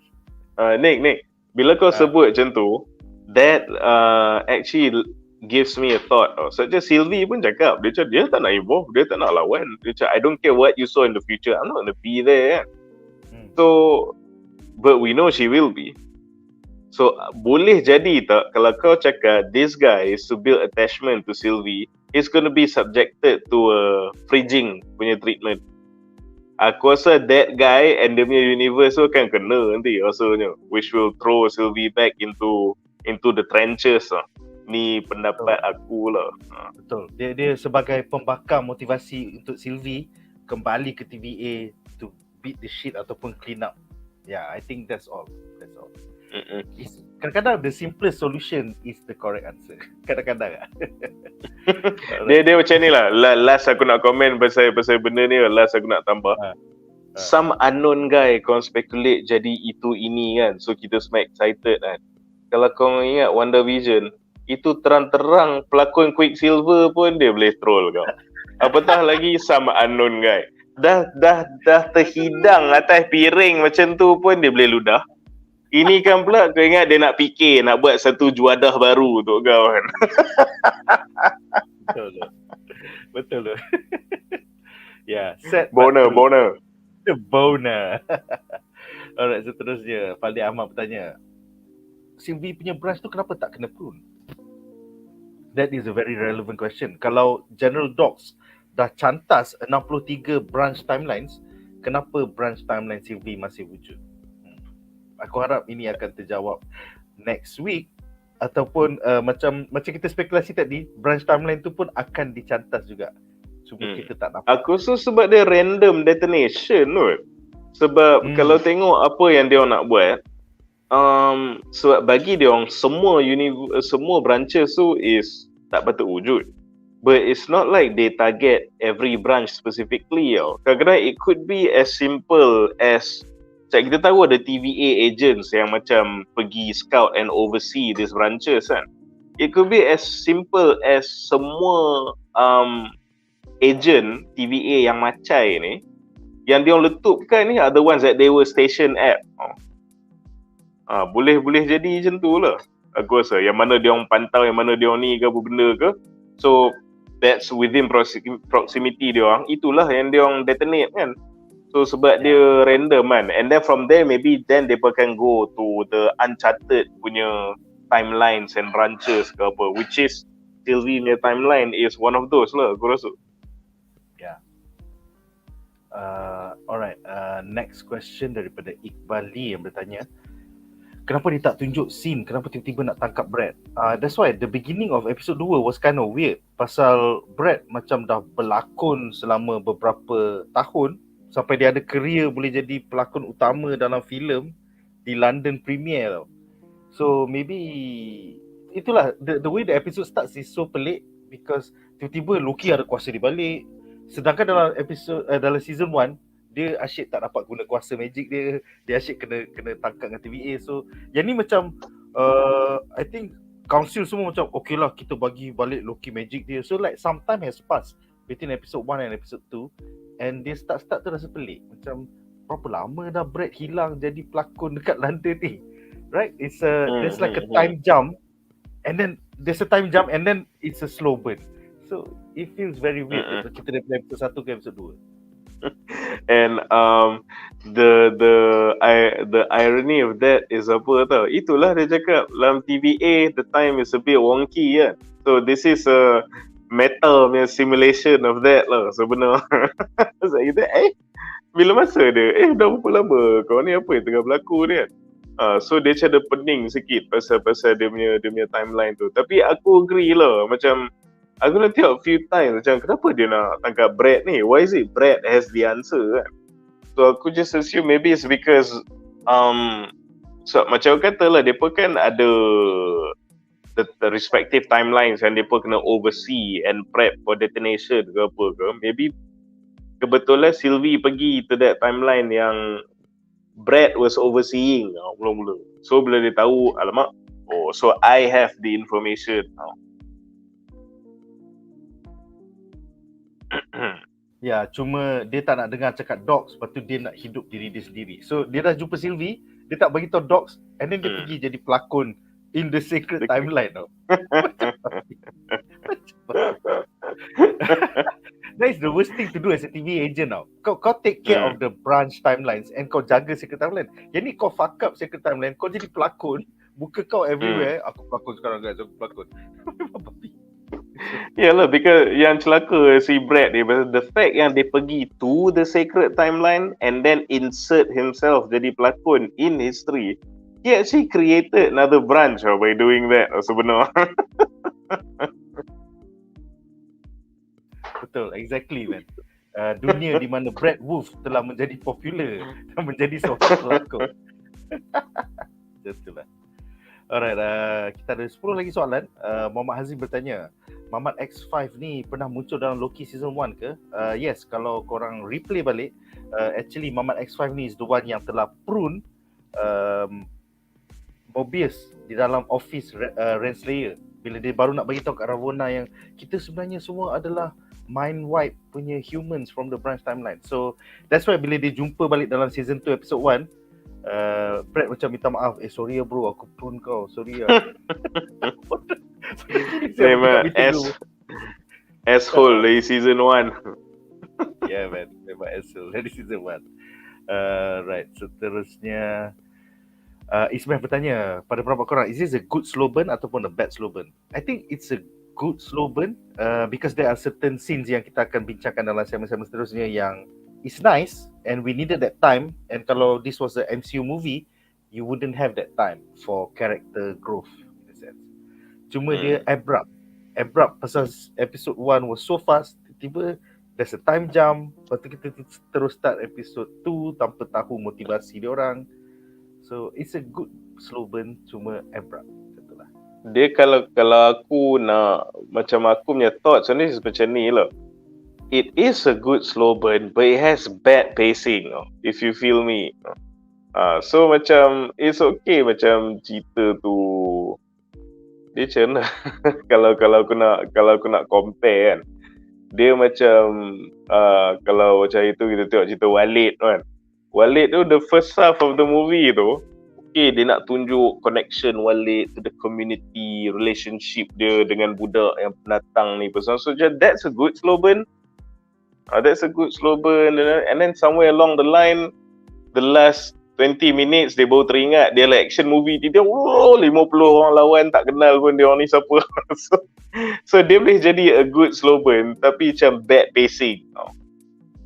Nick, bila kau sebut macam tu, that actually gives me a thought. Such as Sylvie pun cakap, dia tak nak involve, dia tak nak lawan. Dia cakap, I don't care what you saw in the future, I'm not gonna be there. So, but we know she will be. So, boleh jadi tak kalau kau cakap this guy is to build attachment to Sylvie, he's gonna be subjected to a fridging punya treatment. Aku rasa that guy and dia punya universe tu akan kena nanti rasanya, which will throw Sylvie back into the trenches lah. Ni pendapat aku lah. Betul. Dia sebagai pembakar motivasi untuk Sylvie kembali ke TVA to beat the shit ataupun clean up. Yeah, I think that's all. Kadang-kadang the simplest solution is the correct answer. Kadang-kadang lah. Dia macam ni lah. Last aku nak komen pasal benda ni. Last aku nak tambah. Some unknown guy kau speculate jadi itu ini kan. So kita semua excited kan. Kalau kau ingat WandaVision, itu terang-terang pelakon Quicksilver pun dia boleh troll kau. Apatah lagi some unknown guy. Dah terhidang atas piring macam tu pun dia boleh ludah. Ini kan pula kau ingat dia nak fikir nak buat satu juadah baru untuk kau kan. Betul. Ya, set Boner. Alright, seterusnya Fadil Ahmad bertanya, Sylvie punya branch tu kenapa tak kena prune? That is a very relevant question. Kalau General Docs dah cantas 63 branch timelines, kenapa branch timeline Sylvie masih wujud? Aku harap ini akan terjawab next week ataupun macam kita spekulasi tadi, branch timeline tu pun akan dicantas juga. Cuma kita tak nampak. Aku rasa sebab dia random detonation kot. Sebab kalau tengok apa yang dia nak buat, sebab bagi dia orang semua branches tu is tak patut wujud. But it's not like they target every branch specifically tau. Kadang-kadang it could be as simple as kita tahu ada TVA agents yang macam pergi scout and oversee these branches kan. It could be as simple as semua agent TVA yang macai ni, yang dia letupkan ni are the ones that they were stationed at. Boleh jadi macam tu lah. Aku rasa yang mana dia orang pantau, yang mana dia orang ni ke apa benda ke. So that's within proximity dia orang. Itulah yang dia orang detonate kan. So sebab dia random kan. And then from there maybe then they can go to the uncharted punya timelines and branches ke apa, which is Sylvie punya timeline is one of those lah aku rasa. Yeah. Alright, next question daripada Iqbal Lee yang bertanya, kenapa dia tak tunjuk scene, kenapa tiba-tiba nak tangkap Brad? That's why the beginning of episode 2 was kind of weird. Pasal Brad macam dah berlakon selama beberapa tahun sampai dia ada career boleh jadi pelakon utama dalam filem di London premiere tau. So maybe itulah the way the episode starts is so pelik because tiba-tiba Loki ada kuasa di balik. Sedangkan dalam episode dalam season 1 dia asyik tak dapat guna kuasa magic dia asyik kena tangkap dengan TVA. So yang ni macam I think council semua macam okay lah kita bagi balik Loki magic dia. So like some time has passed between episode 1 and episode 2 and dia start tu rasa pelik. Macam berapa lama dah Brad hilang jadi pelakon dekat London ni, right? It's there's like a time jump and then there's a time jump and then it's a slow burn. So it feels very weird kita dari episode 1 ke episode 2. And the irony of that is apa tau? Itulah dia cakap dalam TVA the time is a bit wonky kan. So this is a meta simulation of that lah sebenarnya. So kita bila masa dia dah berapa lama kau ni apa yang tengah berlaku ni kan. So dia macam ada pening sikit pasal dia punya timeline tu. Tapi aku agree lah, macam aku nak tengok few times macam kenapa dia nak tangkap Brad ni? Why is it Brad has the answer kan? So aku just assume maybe it's because so macam kata lah, mereka kan ada the respective timelines and mereka kena oversee and prep for detonation ke apa ke. Maybe kebetulan Sylvie pergi to that timeline yang Brad was overseeing mula-mula. So bila dia tahu, alamak, so I have the information now. Ya, cuma dia tak nak dengar cakap Docs, lepas tu dia nak hidup diri dia sendiri. So dia dah jumpa Sylvie, dia tak bagi tahu Docs and then dia pergi jadi pelakon in the sacred timeline tau. That is the worst thing to do as a TV agent tau. Kau take care of the branch timelines and kau jaga secret timeline. Yang ni kau fuck up secret timeline, kau jadi pelakon, muka kau everywhere. Aku pelakon sekarang guys, aku pelakon. Yalah, because yang celaka si Brad ni, the fact yang dia pergi to the sacred timeline and then insert himself jadi pelakon in history, he actually created another branch by doing that sebenarnya. Betul, exactly man. Dunia di mana Brad Wolf telah menjadi popular dan menjadi seorang pelakon. Betul lah. Alright, kita ada 10 lagi soalan. Muhammad Hazim bertanya, Muhammad X5 ni pernah muncul dalam Loki season 1 ke? Yes, kalau korang replay balik, actually Muhammad X5 ni is the one yang telah prune Mobius di dalam office Renslayer. Bila dia baru nak bagi tahu kat Ravonna yang kita sebenarnya semua adalah mind wipe punya humans from the branch timeline. So that's why bila dia jumpa balik dalam season 2 episode 1, Brad macam minta maaf, sorry ya bro, aku prune kau, sorry ya. Memang asshole dari season 1. Yeah man, memang asshole dari season 1. Right, seterusnya Ismail bertanya pada pendapat korang, is this a good slow burn ataupun a bad slow burn? I think it's a good slow burn because there are certain scenes yang kita akan bincangkan dalam segmen-segmen seterusnya yang is nice and we needed that time, and kalau this was a MCU movie you wouldn't have that time for character growth in a sense. Cuma dia abrupt pasal episode 1 was so fast, tiba-tiba there's a time jump, lepas tu kita terus start episode 2 tanpa tahu motivasi dia orang. So it's a good slow burn, cuma abrupt. Dia kalau aku nak, macam aku punya thoughts on this macam ni lah. It is a good slow burn, but it has bad pacing, if you feel me. So macam it's okay macam cerita tu. Dia macam kalau aku nak compare kan. Dia macam kalau macam itu kita tengok cerita Walid kan. Walid tu the first half of the movie tu, okay, dia nak tunjuk connection Walid to the community, relationship dia dengan budak yang pendatang ni. So that's a good slow burn. That's a good slow burn. And then somewhere along the line, the last 20 minutes dia baru teringat dia lah action movie. Dia 50 orang lawan tak kenal pun dia orang ni siapa. So dia boleh jadi a good slow burn tapi macam bad pacing.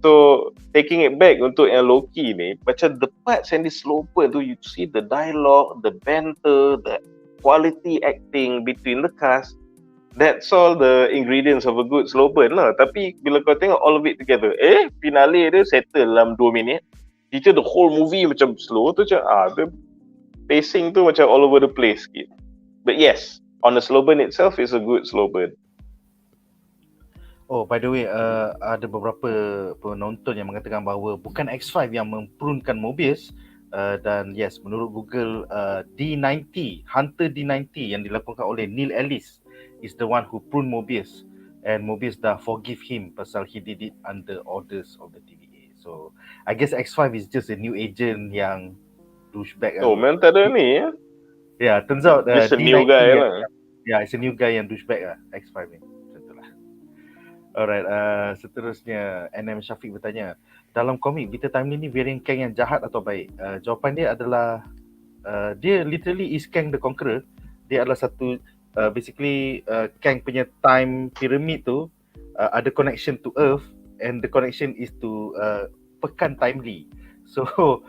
So taking it back untuk yang Loki ni, macam the parts yang di slow burn tu, you see the dialogue, the banter, the quality acting between the cast. That's all the ingredients of a good slow burn lah. Tapi bila kau tengok all of it together, finale dia settle dalam 2 minit. Kita the whole movie macam slow tu macam the pacing tu macam all over the place sikit. But yes, on the slow burn itself is a good slow burn. Oh, by the way, ada beberapa penonton yang mengatakan bahawa bukan X5 yang memprunkan Mobius, dan yes, menurut Google, D90, Hunter D90 yang dilakukan oleh Neil Ellis is the one who pruned Mobius, and Mobius dah forgive him pasal he did it under orders of the TVA. So, I guess X5 is just a new agent yang douchebag. Oh, man, tak ada ni ya? Yeah, turns out it's a new guy lah. Yeah, it's a new guy yang douchebag lah, X5 ni. Alright, seterusnya NM Syafiq bertanya, dalam komik Victor Timely ni variant Kang yang jahat atau baik? Jawapan dia adalah dia literally is Kang the Conqueror. Dia adalah satu basically Kang punya time pyramid tu ada connection to Earth, and the connection is to pekan Timely. So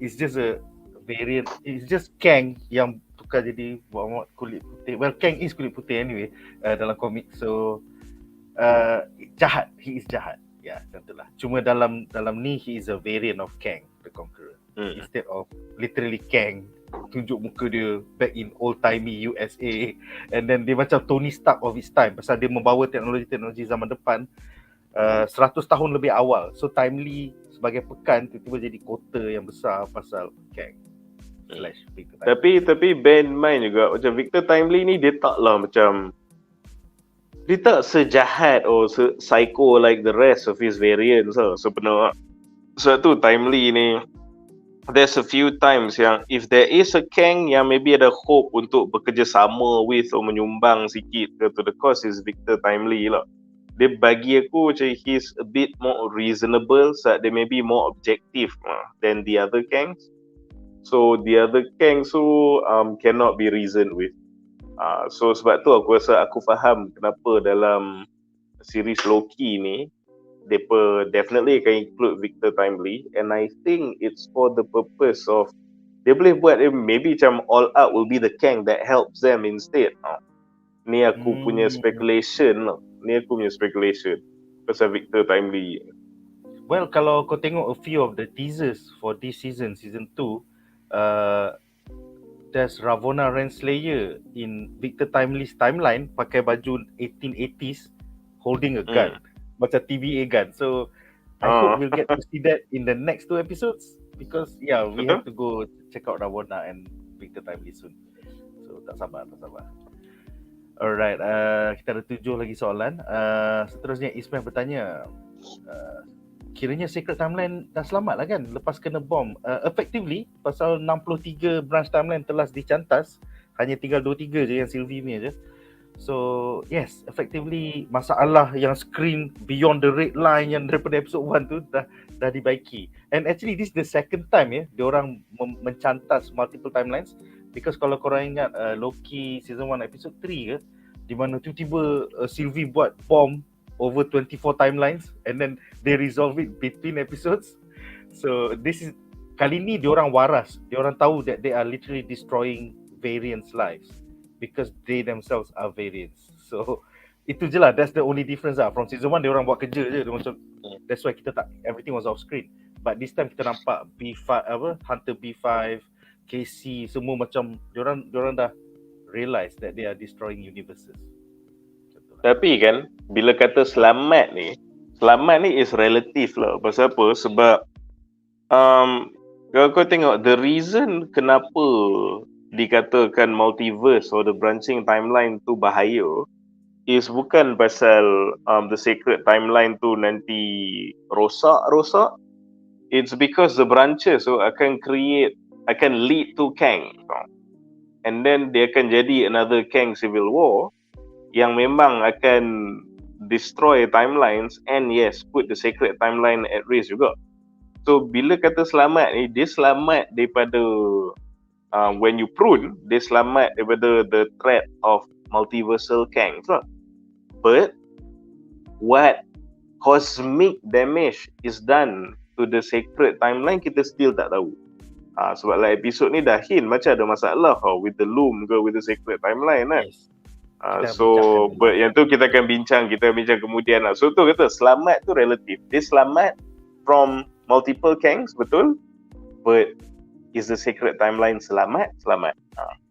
it's just a variant, it's just Kang yang tukar jadi kulit putih. Well, Kang is kulit putih anyway dalam komik. So jahat, he is jahat. Ya, tentulah. Cuma dalam ni he is a variant of Kang the Conqueror. Instead of literally Kang tunjuk muka dia back in old timey USA, and then dia macam Tony Stark of his time pasal dia membawa teknologi zaman depan 100 tahun lebih awal. So Timely sebagai pekan tiba-tiba jadi kota yang besar pasal Kang. Tapi bear in mind juga macam Victor Timely ni dia taklah macam, dia tak sejahat or psycho like the rest of his variants lah sebenarnya. Sebab tu Timely ni, there's a few times yang if there is a Kang yang maybe ada hope untuk bekerjasama with or menyumbang sikit to the cause is Victor Timely lah. dia bagi aku macam he's a bit more reasonable, so they may be more objective than the other Kangs. So the other Kangs tu cannot be reasoned with. So sebab tu aku rasa aku faham kenapa dalam series Loki ni depa definitely akan include Victor Timely, and I think it's for the purpose of dia boleh buat maybe macam All Out will be the Kang that helps them instead. Ni aku punya speculation lah. Ni aku punya speculation pasal Victor Timely. Well, kalau kau tengok a few of the teasers for this season 2, there's Ravonna Renslayer in Victor Timely's timeline pakai baju 1880s holding a gun, macam TVA gun. So I hope we'll get to see that in the next 2 episodes, because we have to go check out Ravonna and Victor Timely soon. So tak sabar. Alright, kita ada 7 lagi soalan. Seterusnya Ismail bertanya, kiranya Secret Timeline dah selamat lah kan lepas kena bom. Effectively, pasal 63 branch timeline telah dicantas, hanya tinggal 23 je yang Sylvie punya je. So yes, effectively masalah yang screen beyond the red line yang daripada episode 1 tu dah dibaiki. And actually this is the second time diorang mencantas multiple timelines. Because kalau korang ingat Loki season 1 episode 3 ke, di mana tiba-tiba Sylvie buat bomb over 24 timelines and then they resolve it between episodes. So this is, kali ni diorang waras. Diorang tahu that they are literally destroying variants' lives because they themselves are variants. So itu je lah, that's the only difference lah. From season 1 diorang buat kerja je, macam that's why kita tak, everything was off screen. But this time kita nampak B5 Hunter B5, KC, semua macam diorang dah realize that they are destroying universes. Tapi kan bila kata selamat ni is relative lah. Pasal apa? Sebab kalau kau tengok the reason kenapa dikatakan multiverse or the branching timeline tu bahaya is bukan pasal the sacred timeline tu nanti rosak. It's because the branches akan lead to Kang, and then dia akan jadi another Kang Civil War yang memang akan destroy timelines and yes, put the sacred timeline at risk juga. So bila kata selamat ni, dia selamat daripada when you prune, dia selamat daripada the threat of multiversal Kangs lah. But what cosmic damage is done to the sacred timeline, kita still tak tahu. Sebab lah episod ni dah hint macam ada masalah with the loom ke, with the sacred timeline kan. Yes. But yang tu kita akan bincang kemudian lah. So tu kata selamat tu relatif. Dia selamat from multiple Kangs, betul. But is the sacred timeline selamat?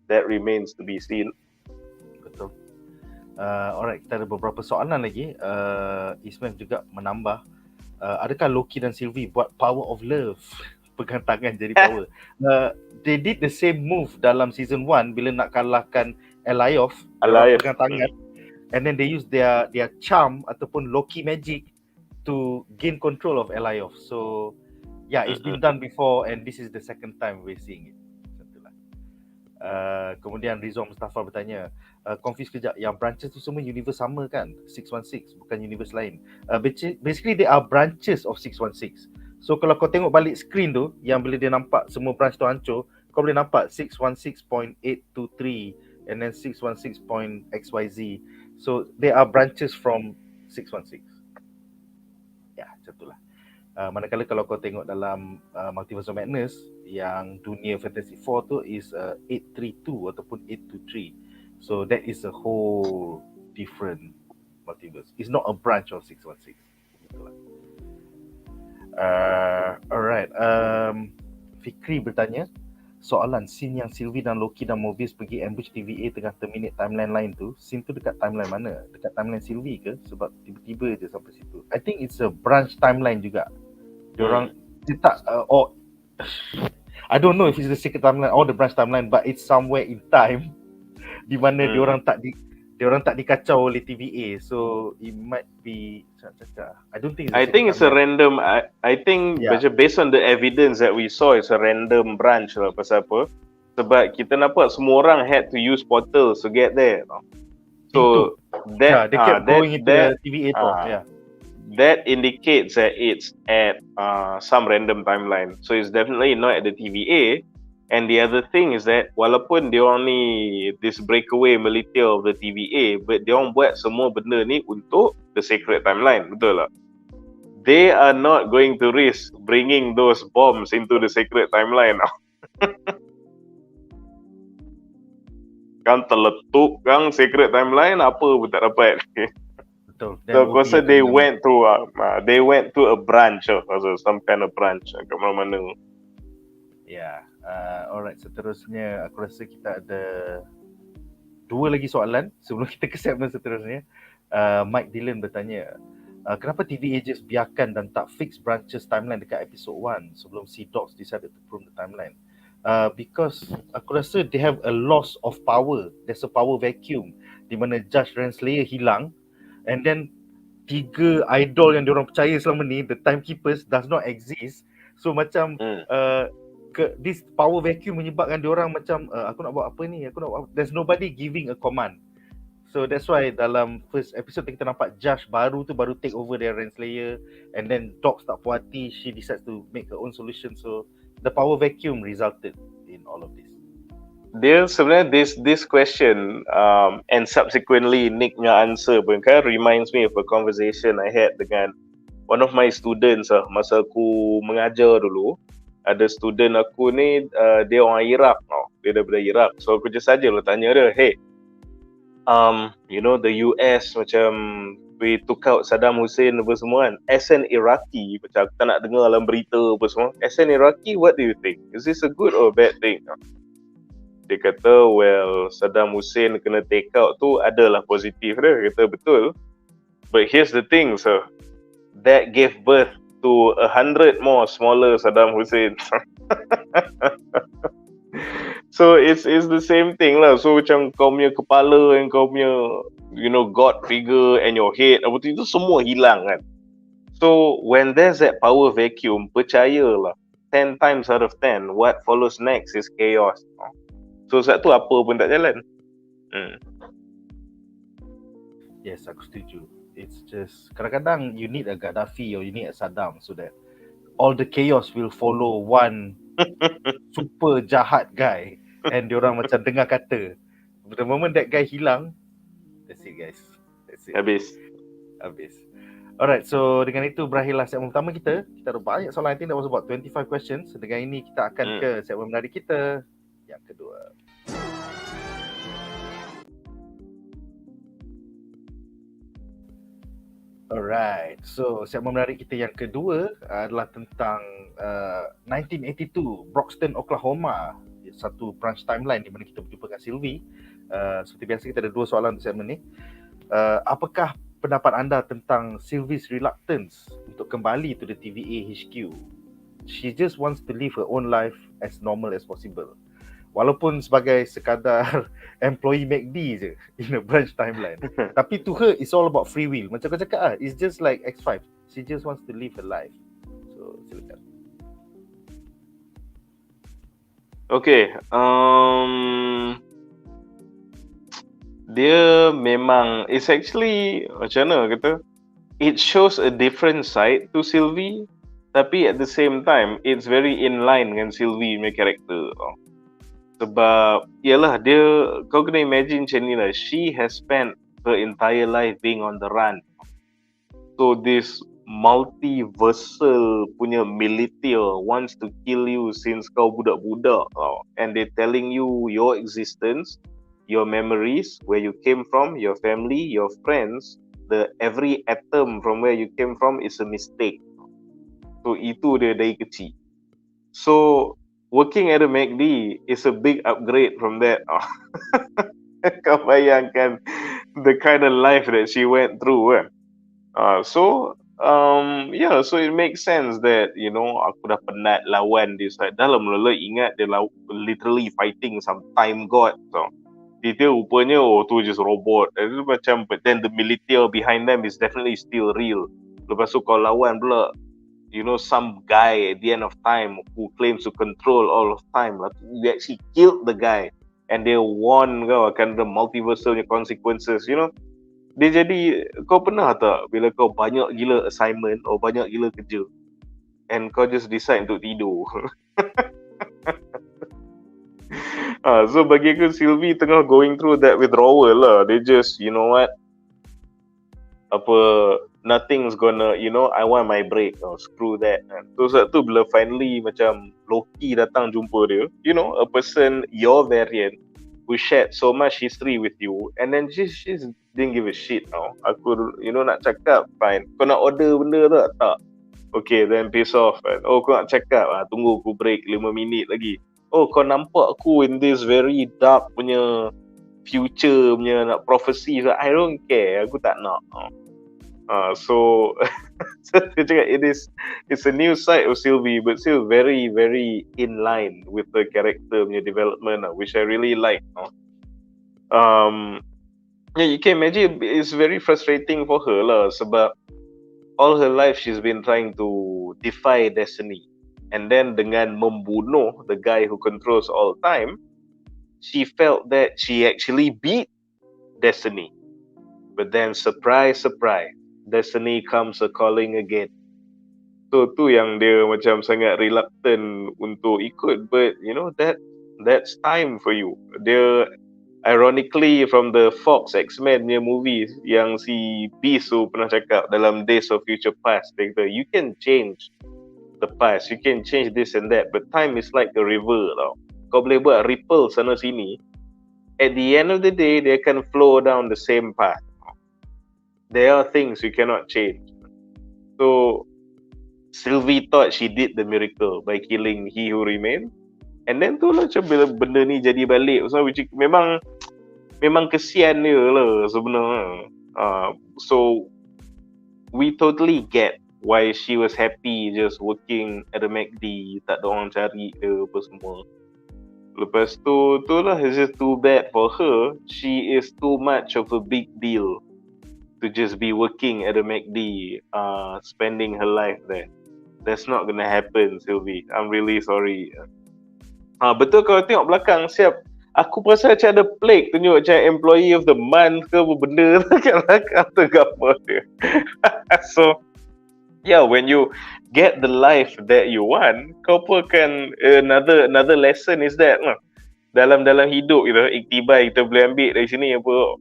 That remains to be seen. Betul. Alright, kita ada beberapa soalan lagi. Ismail juga menambah, adakah Loki dan Sylvie buat power of love? Pegang tangan jadi power. They did the same move dalam season 1 bila nak kalahkan Alioth, pegang tangan. And then they use their charm ataupun Loki magic to gain control of Alioth. So yeah, it's been done before and this is the second time we're seeing it. Kemudian Rizal Mustafa bertanya, confuse kejap, yang branches tu semua universe sama kan? 616 bukan universe lain. Basically they are branches of 616. So kalau kau tengok balik screen tu, yang bila dia nampak semua branch tu hancur, kau boleh nampak 616.823 and then 616.xyz. So they are branches from 616. Ya, macam itulah. Manakala kalau kau tengok dalam Multiverse of Madness, yang dunia Fantasy 4 tu is 832 ataupun 823. So that is a whole different multiverse. It's not a branch of 616. Itulah. Alright. Fikri bertanya, soalan scene yang Sylvie dan Loki dan Mobius pergi ambush TVA tengah terminate timeline lain tu, scene tu dekat timeline mana? Dekat timeline Sylvie ke? Sebab tiba-tiba je sampai situ. I think it's a branch timeline juga. Diorang dia tak I don't know if it's the secret timeline or the branch timeline, but it's somewhere in time di mana diorang tak dikacau oleh TVA. So it might be, I don't think it's a random. I think based on the evidence that we saw, it's a random branch lah. Pasal apa? Sebab kita nampak semua orang had to use portals to get there. So Yeah, that they kept going into that the TVA talk. uh, Yeah. that indicates that it's at some random timeline. So it's definitely not at the TVA. And the other thing is that walaupun dia orang ni this breakaway militia of the TVA, but dia orang buat semua benda ni untuk the sacred timeline, betul tak? They are not going to risk bringing those bombs into the sacred timeline. Kan terletup kan sacred timeline, apa pun tak dapat. Betul. So aku rasa they went to a branch also some kind of branch kat mana-mana. Yeah. Alright, seterusnya aku rasa kita ada 2 lagi soalan sebelum kita ke segmen seterusnya. Mike Dillon bertanya, kenapa TVA just biarkan dan tak fix branches timeline dekat episode 1 sebelum Sea Dogs decided to prune the timeline? Because aku rasa they have a loss of power. There's a power vacuum di mana Judge Renslayer hilang, and then 3 idol yang diorang percaya selama ni, the timekeepers, does not exist. So macam this power vacuum menyebabkan diorang macam aku nak buat apa ni, aku nak buat apa? There's nobody giving a command. So that's why dalam first episode kita nampak Judge baru take over their Renslayer, and then Dogs tak puas hati, she decides to make her own solution. So the power vacuum resulted in all of this. Dia sebenarnya this question and subsequently Nicknya answer pun kan reminds me of a conversation I had dengan one of my students masa aku mengajar dulu. Ada student aku ni dia orang Iraq dia daripada Iraq. So aku just saja tanya dia, hey, you know the US macam we took out Saddam Hussein apa semua kan. As an Iraqi, macam aku tak nak dengar dalam berita apa semua. As an Iraqi, what do you think? Is this a good or bad thing? Dia kata, well, Saddam Hussein kena take out tu adalah positif dia. Dia kata, betul. But here's the thing, sir. That gave birth to 100 more smaller Saddam Hussein. So it's the same thing lah. So macam kau punya kepala and kau punya, you know, God figure and your head, apa tu, itu semua hilang kan. So when there's that power vacuum, percayalah, 10 times out of 10, what follows next is chaos. So sebab tu apa pun tak jalan. Yes, aku setuju. It's just kadang-kadang you need a Gaddafi or you need a Saddam so that all the chaos will follow one super jahat guy, and diorang macam dengar kata. The moment that guy hilang, that's it guys. That's it. Habis. Alright, so dengan itu berakhirlah segmen pertama kita. Kita ada banyak soalan. I think that was about 25 questions. Dengan ini kita akan ke segmen menarik kita yang kedua. Alright, so segmen menarik kita yang kedua adalah tentang 1982, Broxton, Oklahoma. Satu branch timeline di mana kita berjumpa dengan Sylvie. Seperti biasa kita ada 2 soalan untuk segmen ni. Apakah pendapat anda tentang Sylvie's reluctance untuk kembali to the TVA HQ? She just wants to live her own life as normal as possible. Walaupun sebagai sekadar employee McD je in a branch timeline. Tapi to her, it's all about free will. Macam kau cakap it's just like X5. She just wants to live her life. So, silakan. Okay, dia memang, it's actually, macam mana kata, it shows a different side to Sylvie, tapi at the same time, it's very in line dengan Sylvie punya karakter. Sebab, yalah, dia, kau kena imagine macam ni lah, she has spent her entire life being on the run. So this multiversal punya militia wants to kill you since kau budak-budak, and they telling you your existence, your memories, where you came from, your family, your friends, every atom from where you came from is a mistake. So itu dia dari kecil. So working at a McD is a big upgrade from that. Kau bayangkan the kind of life that she went through. So so it makes sense that, you know, aku dah penat lawan dia. Dalam mula ingat dia literally fighting some time god. So dia rupanya tu just robot. Itu macam, but then the militia behind them is definitely still real. Lepas tu kau lawan pula, you know, some guy at the end of time who claims to control all of time. You actually killed the guy. and they warn kau akan the multiversal punya consequences, you know. Dia jadi, kau pernah tak bila kau banyak gila assignment or banyak gila kerja and kau just decide untuk tidur. So bagi aku Sylvie tengah going through that withdrawal lah. They just, you know what, apa, nothing's gonna, you know, I want my break. Oh, screw that. So saat tu bila finally macam Loki datang jumpa dia, you know, a person your variant who shared so much history with you, and then she didn't give a shit. Aku, you know, nak cakap fine, kau nak order benda tak? Okay, then piss off. Oh, kau nak cakap, tunggu aku break 5 minit lagi. Oh, kau nampak aku in this very dark punya future punya nak prophecy. So, I don't care, aku tak nak. So it's a new side of Sylvie, but still very, very in line with the character punya development, which I really like. Yeah, you can imagine it's very frustrating for her lah, sebab all her life she's been trying to defy destiny, and then dengan membunuh the guy who controls all time, she felt that she actually beat destiny. But then surprise, surprise, destiny comes a calling again. So tu yang dia macam sangat reluctant untuk ikut, but you know that's time for you. Dia ironically from the Fox X-Men punya movies yang si Beast tu pernah cakap dalam Days of Future Past, dia kata you can change the past, you can change this and that, but time is like a river tau. Kau boleh buat ripple sana sini, at the end of the day they can flow down the same path. There are things you cannot change. So Sylvie thought she did the miracle by killing He Who Remained, and then tu lah macam bila benda ni jadi balik, so which memang kesian dia lah sebenarnya. So we totally get why she was happy just working at the McD, tak ada orang cari ke apa semua. Lepas tu lah, it's just too bad for her. She is too much of a big deal to just be working at the McD, spending her life there. That's not gonna happen, Sylvie. I'm really sorry. Betul kalau tengok belakang, siap. Aku perasan macam ada plaque tunjuk macam employee of the month ke apa benda kat belakang tu gambar dia. So, yeah, when you get the life that you want, kau pun akan another lesson is that dalam hidup kita, iktibar kita boleh ambil dari sini apa.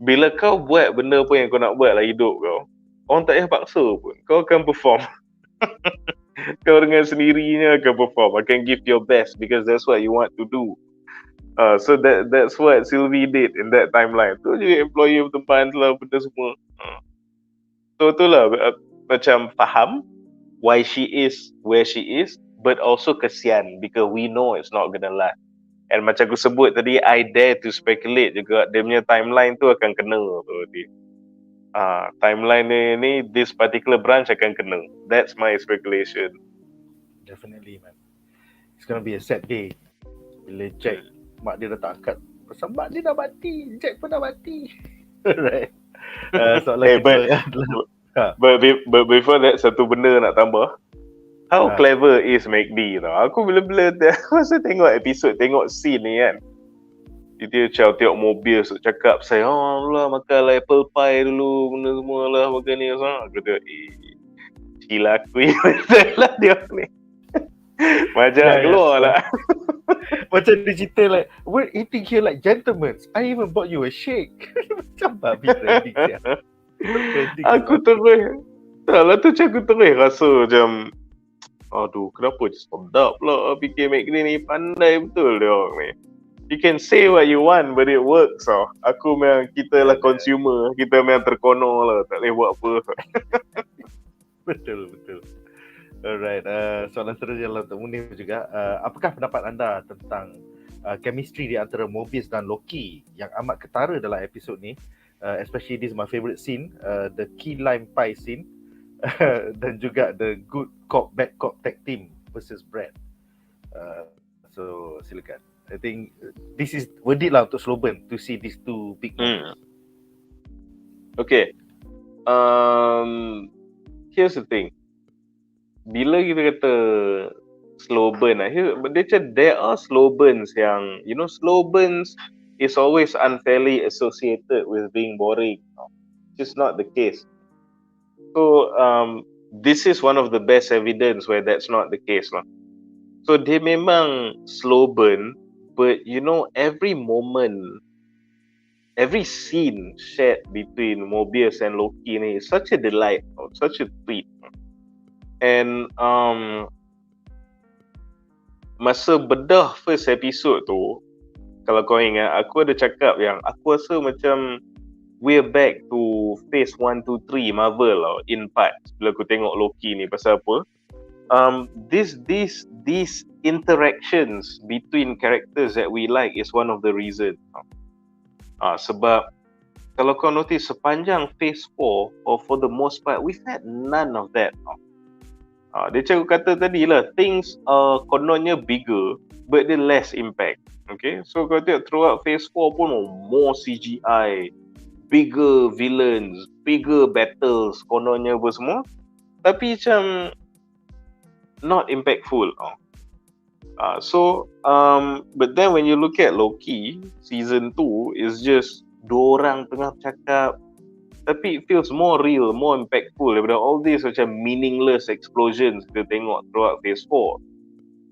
Bila kau buat benda apa yang kau nak buat dalam hidup kau, orang tak payah paksa pun, kau akan perform. Kau dengan sendirinya akan perform, akan give your best because that's what you want to do. So that's what Sylvie did in that timeline. Tu je employee of the month lah, benda semua. So tu lah macam faham why she is where she is, but also kesian because we know it's not gonna last. And macam aku sebut tadi, I dare to speculate juga dia punya timeline tu akan kena tu dia. Timeline ni this particular branch akan kena. That's my speculation. Definitely, man. It's gonna be a sad day bila Jack, mak dia dah tak angkat. Pasal mak dia dah mati, Jack pun dah mati. Right. Soalan but before that, satu benda nak tambah. How clever is McD tau. Aku bila-bila masa tengok episod, tengok scene ni kan, dia macam tengok mobil cakap saya, lah makan lah apple pie dulu, benda semua lah makan ni. Aku tengok, gila aku lah dia ni. Macam keluar lah. Macam dia cerita like, we're eating here like gentlemen. I even bought you a shake. Macam babi trending dia. Aku terus, tak lah tu macam aku terus rasa macam, aduh kenapa je sedap lah fikir McD ni, pandai betul dia orang ni. You can say what you want but it works tau. Aku memang, kita lah consumer, kita memang terkonor lah, tak boleh buat apa. Betul. Alright, soalan seterusnya lah untuk Munir juga. Apakah pendapat anda tentang chemistry di antara Mobius dan Loki yang amat ketara dalam episod ni? Especially this is my favourite scene, the key lime pie scene. Dan juga the good cop bad cop tag team versus Brad. So silakan. I think this is worth it lah untuk Sloban to see these two big names. Okay. Here's the thing. Bila kita kata slow burn lah. But dia macam there are slow burns yang, you know, slow burns is always unfairly associated with being boring. It's just not the case. So this is one of the best evidence where that's not the case lah. So dia memang slow burn, but you know, every moment, every scene shared between Mobius and Loki ni is such a delight, such a treat. And masa bedah first episode tu, kalau kau ingat, aku ada cakap yang aku rasa macam we're back to phase 1, 2, 3 Marvel lah, in parts, bila aku tengok Loki ni. Pasal apa? These interactions between characters that we like is one of the reasons. Sebab kalau kau notice sepanjang phase 4, or for the most part, we've had none of that. Dia macam aku kata tadi lah, things are kononnya bigger, but they less impact. Okay, so kalau tengok throughout phase 4 pun more CGI, bigger villains, bigger battles, kononnya apa semua. Tapi macam not impactful. But then when you look at Loki, season 2 is just dua orang tengah cakap, tapi it feels more real, more impactful daripada all these macam meaningless explosions kita tengok throughout phase 4.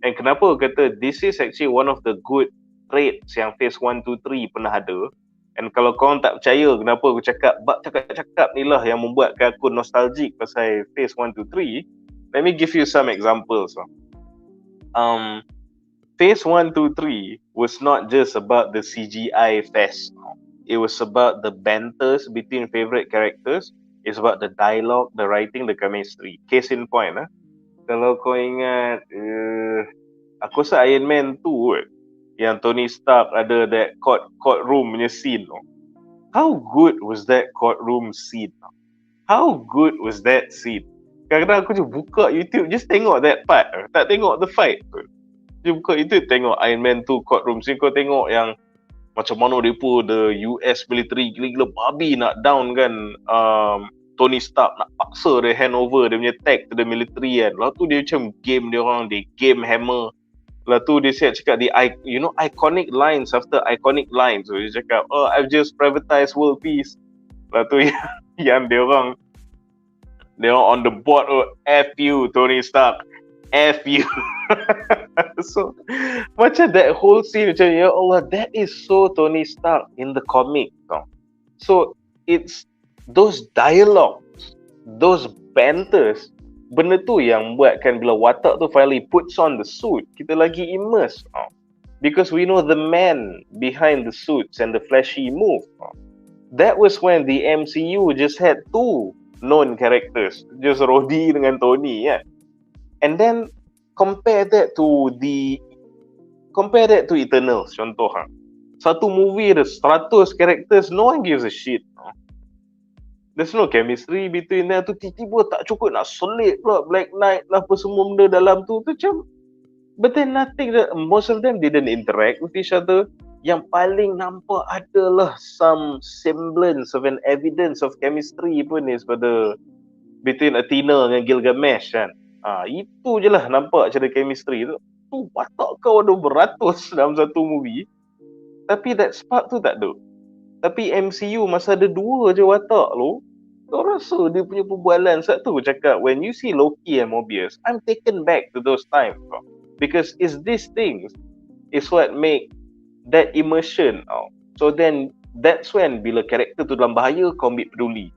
And kenapa aku kata this is actually one of the good traits yang phase 1, 2, 3 pernah ada. And kalau korang tak percaya kenapa aku cakap, bab cakap-cakap ni lah yang membuatkan aku nostalgic pasal phase 1, 2, 3. Let me give you some examples. Phase 1, 2, 3 was not just about the CGI fest. It was about the banters between favorite characters. It's about the dialogue, the writing, the chemistry. Case in point, kalau kau ingat, aku rasa Iron Man 2 yang Tony Stark ada that courtroom punya scene. How good was that courtroom scene? How good was that scene? Kadang-kadang aku je buka YouTube, just tengok that part. Tak tengok the fight. Je buka YouTube, tengok Iron Man 2 courtroom scene. Kau tengok yang macam mana mereka, the US military gila-gila babi nak down kan Tony Stark, nak paksa dia hand over dia punya tag to the military kan. Lepas tu dia macam game dia orang, dia game hammer. Lepas tu dia cakap iconic lines after iconic lines. So dia cakap, I've just privatized world peace. Lepas tu yang dia orang on the board, F you Tony Stark, F you. So macam that whole scene macam, ya Allah, that is so Tony Stark in the comic. So it's those dialogues, those banters, benda tu yang buatkan bila watak tu finally puts on the suit, kita lagi immersed. Because we know the man behind the suits and the flashy move. That was when the MCU just had two known characters, just Rhodey dengan Tony, yeah. And then compare that to Eternals, contoh. Satu movie ada 100 characters, no one gives a shit. There's no chemistry between them. Tu tiba-tiba tak cukup nak selit pula Black Knight lah, apa semua benda dalam tu macam, but then most of them didn't interact with each other. Yang paling nampak adalah some semblance of an evidence of chemistry pun is pada between Athena dengan Gilgamesh kan. Itu je lah nampak cara chemistry tu. Tu watak kau ada beratus dalam satu movie, tapi that spark tu tak ada. Tapi MCU masa ada dua je watak lo, kau rasa dia punya perbualan. Sebab tu aku cakap, when you see Loki and Mobius, I'm taken back to those times. Because it's these things is what make that immersion. So then that's when bila karakter tu dalam bahaya, kau ambil peduli.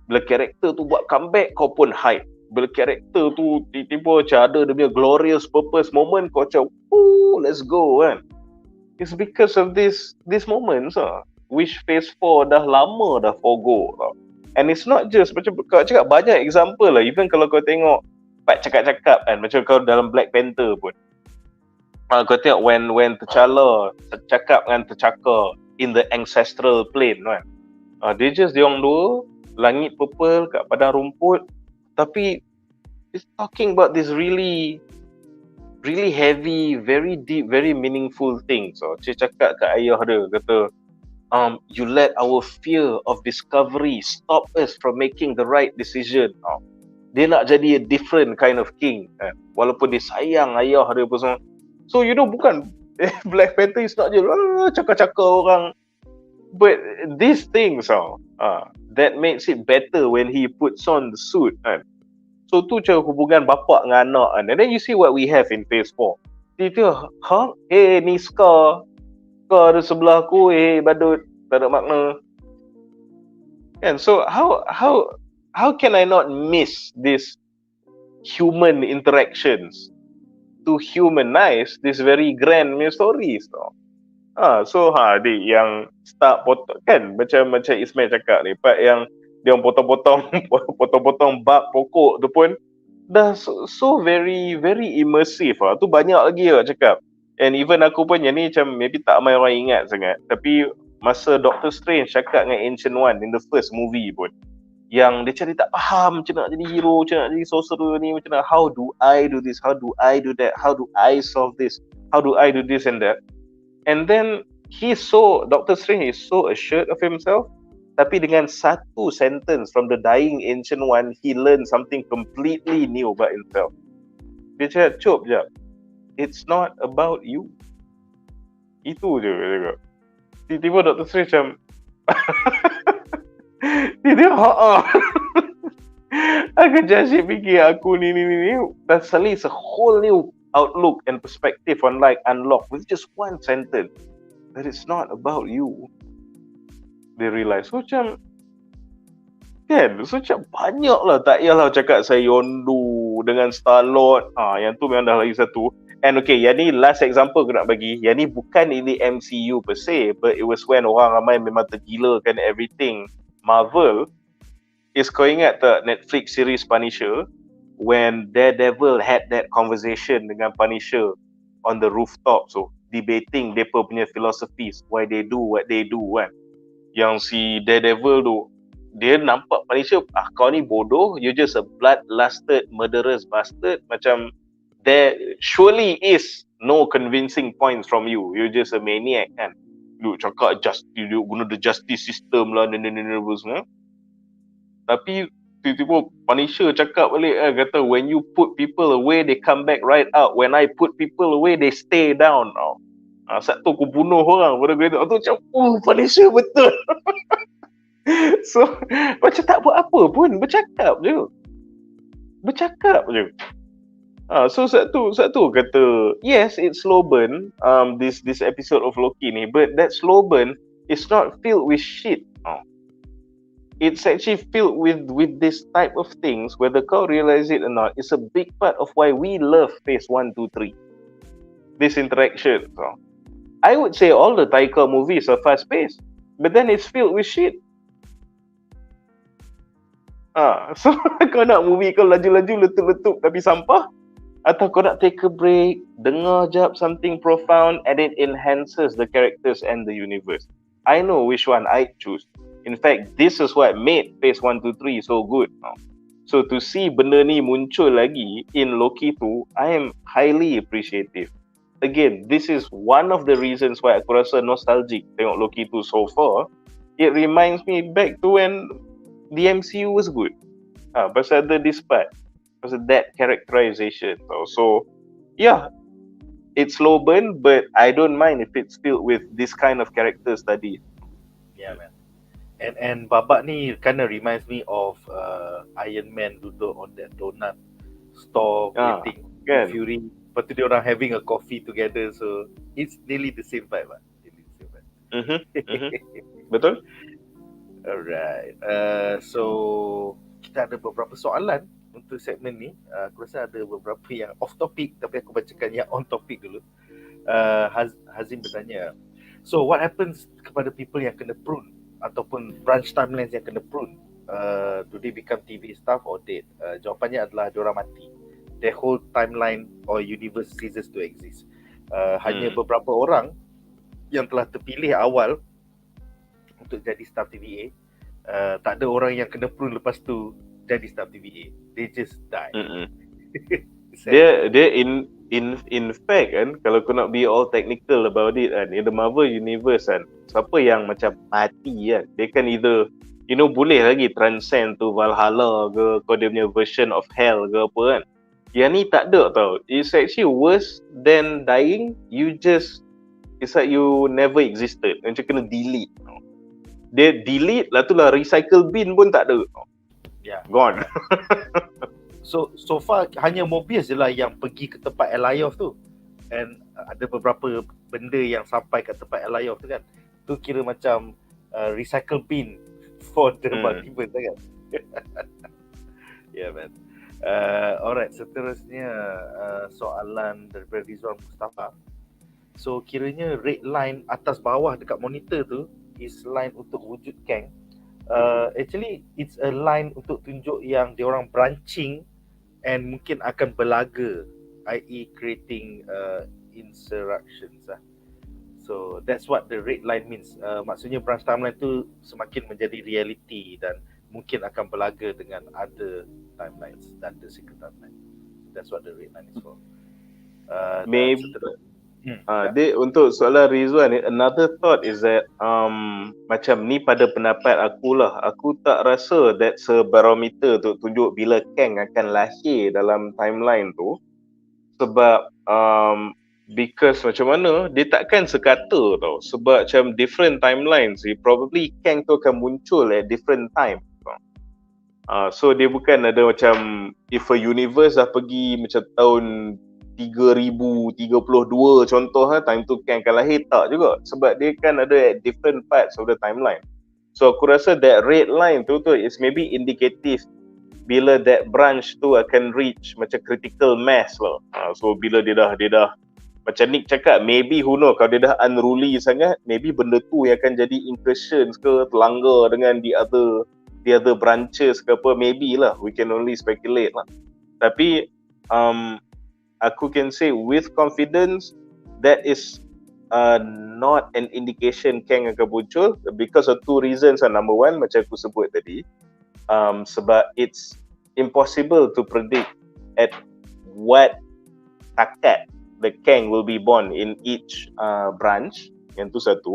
Bila karakter tu buat comeback, kau pun hype. Bila karakter tu tiba-tiba macam ada dia punya glorious purpose moment, kau macam, let's go kan. It's because of these moments which phase 4 dah lama dah forgo. And it's not just macam kau cakap, banyak example lah. Even kalau kau tengok part cakap-cakap kan, macam kau dalam Black Panther pun, kau tengok when T'Challa cakap dengan T'Chaka in the ancestral plane kan, dia just diorang dua langit purple kat padang rumput, tapi it's talking about this really really heavy, very deep, very meaningful things. So dia cakap kat ayah dia, kata, you let our fear of discovery stop us from making the right decision. Dia nak jadi a different kind of king kan? Walaupun dia sayang ayah dia apa semua. So bukan Black Panther is not just cakap-cakap orang, but these things that makes it better when he puts on the suit kan. So tu macam hubungan bapak dengan anak kan. And then you see what we have in phase 4. Dia ni Scar ada sebelah aku, badut, tak ada makna. And so how can I not miss this human interactions to humanize this very grand stories tau. So dia yang start potong kan, macam Ismail cakap ni, part yang dia potong-potong bab pokok tu pun dah so very very immersive tu banyak lagi cakap. And even aku pun yang ni macam maybe tak ramai orang ingat sangat, tapi masa Doctor Strange cakap dengan Ancient One in the first movie pun, yang dia cari tak faham macam nak jadi hero, macam nak jadi sorcerer ni, macam nak, how do I do this, how do I do that, how do I solve this, how do I do this and that. And then Doctor Strange is so assured of himself, tapi dengan satu sentence from the dying Ancient One, he learned something completely new about himself. Dia cakap, cop je, it's not about you. Itu je dia cakap. Tiba-tiba Doctor Strange macam dia aku just fikir aku ni that's suddenly a whole new outlook and perspective on like unlock with just one sentence that it's not about you. They realize macam banyak lah, tak yalah cakap saya Yondu dengan Star-Lord, yang tu memang dah lagi satu. And okay, yang ni last example aku nak bagi, yang ni bukan ini MCU per se, but it was when orang ramai memang tergilakan everything Marvel. Is kau ingat tak Netflix series Punisher, when Daredevil had that conversation dengan Punisher on the rooftop, so debating mereka punya philosophies, why they do what they do kan. Yang si Daredevil tu, dia nampak Punisher, kau ni bodoh, you just a bloodlusted murderous bastard, macam there surely is no convincing points from you, you're just a maniac kan. Lu cakap you guna the justice system lah, semua. Tapi tiba-tiba Punisher cakap balik kata, when you put people away they come back right out, when I put people away they stay down. Satu aku bunuh orang pada kereta tu, macam Punisher betul. So macam tak buat apa pun, bercakap je. So satu kata, yes, it's slow burn, this episode of Loki ni, but that slow burn is not filled with shit. It's actually filled with this type of things, whether kau realize it or not. It's a big part of why we love phase 1, 2, 3. This interaction. So, I would say all the Taika movies are fast paced, but then it's filled with shit. So kau nak movie kau laju-laju letup-letup tapi sampah, atau kau nak take a break, dengar jap something profound, and it enhances the characters and the universe. I know which one I choose. In fact, this is what made phase 1, 2, 3 so good. So to see benda ni muncul lagi in Loki 2, I am highly appreciative. Again, this is one of the reasons why aku rasa nostalgic tengok Loki 2 so far. It reminds me back to when the MCU was good. Pasal ada this part, pasal that characterization. So yeah, it's slow burn, but I don't mind if it's filled with this kind of characters tadi. Yeah, man. And babak ni kind of reminds me of Iron Man duduk on that donut store waiting kan? Fury. Lepas tu dia orang having a coffee together, so it's nearly the same vibe lah. Betul? Alright. So kita ada beberapa soalan untuk segmen ni. Aku rasa ada beberapa yang off topic, tapi aku bacakan yang on topic dulu. Hazim bertanya, so what happens kepada people yang kena prune ataupun branch timelines yang kena prune? Do they become TV staff or dead? Jawapannya adalah diorang mati. Their whole timeline or universe ceases to exist. Hanya beberapa orang yang telah terpilih awal untuk jadi staff TVA. Tak ada orang yang kena prune lepas tu jadi staff TVA. They just die. Dia in fact kan, kalau kau nak be all technical about it kan, in the Marvel universe kan, siapa yang macam mati kan, they can either boleh lagi transcend to Valhalla ke, kau dia punya version of hell ke apa kan. Yang ni tak ada tau. It's actually worse than dying. It's like you never existed. Macam kena delete. Dia delete lah tu lah, recycle bin pun tak ada. Yeah. Gone. So far hanya Mobius je lah yang pergi ke tempat Elaioth tu. And ada beberapa benda yang sampai ke tempat Elaioth tu kan. Tu kira macam recycle bin for the multiverse kan. Yeah man. Alright, seterusnya soalan daripada Rizwan Mustafa. So kiranya red line atas bawah dekat monitor tu is line untuk wujud Kang. Actually it's a line untuk tunjuk yang diorang branching and mungkin akan berlaga, i.e. creating insurrections lah. So that's what the red line means. Maksudnya branch timeline tu semakin menjadi reality dan mungkin akan berlaga dengan other timelines dan the secret timeline. That's what the red line is for. Maybe dia untuk soalan Rizwan ni, another thought is that macam ni pada pendapat aku lah, aku tak rasa that's a barometer untuk tunjuk bila Kang akan lahir dalam timeline tu. Sebab because macam mana dia takkan sekata tau, sebab macam different timelines probably Kang tu akan muncul at different time. So dia bukan ada macam if a universe dah pergi macam tahun 3032 contoh time tu Kang akan lahir, tak juga, sebab dia kan ada at different parts of the timeline. So aku rasa that red line tu is maybe indicative bila that branch tu akan reach macam critical mass lah. So bila dia dah macam Nick cakap, maybe who know, kalau dia dah unruly sangat, maybe benda tu yang akan jadi incursions ke, terlanggar dengan the other branches ke apa, maybe lah, we can only speculate lah. Tapi aku can say with confidence that is not an indication Kang akan muncul because of two reasons. Number one, macam aku sebut tadi, sebab it's impossible to predict at what takat the Kang will be born in each branch. Yang tu satu.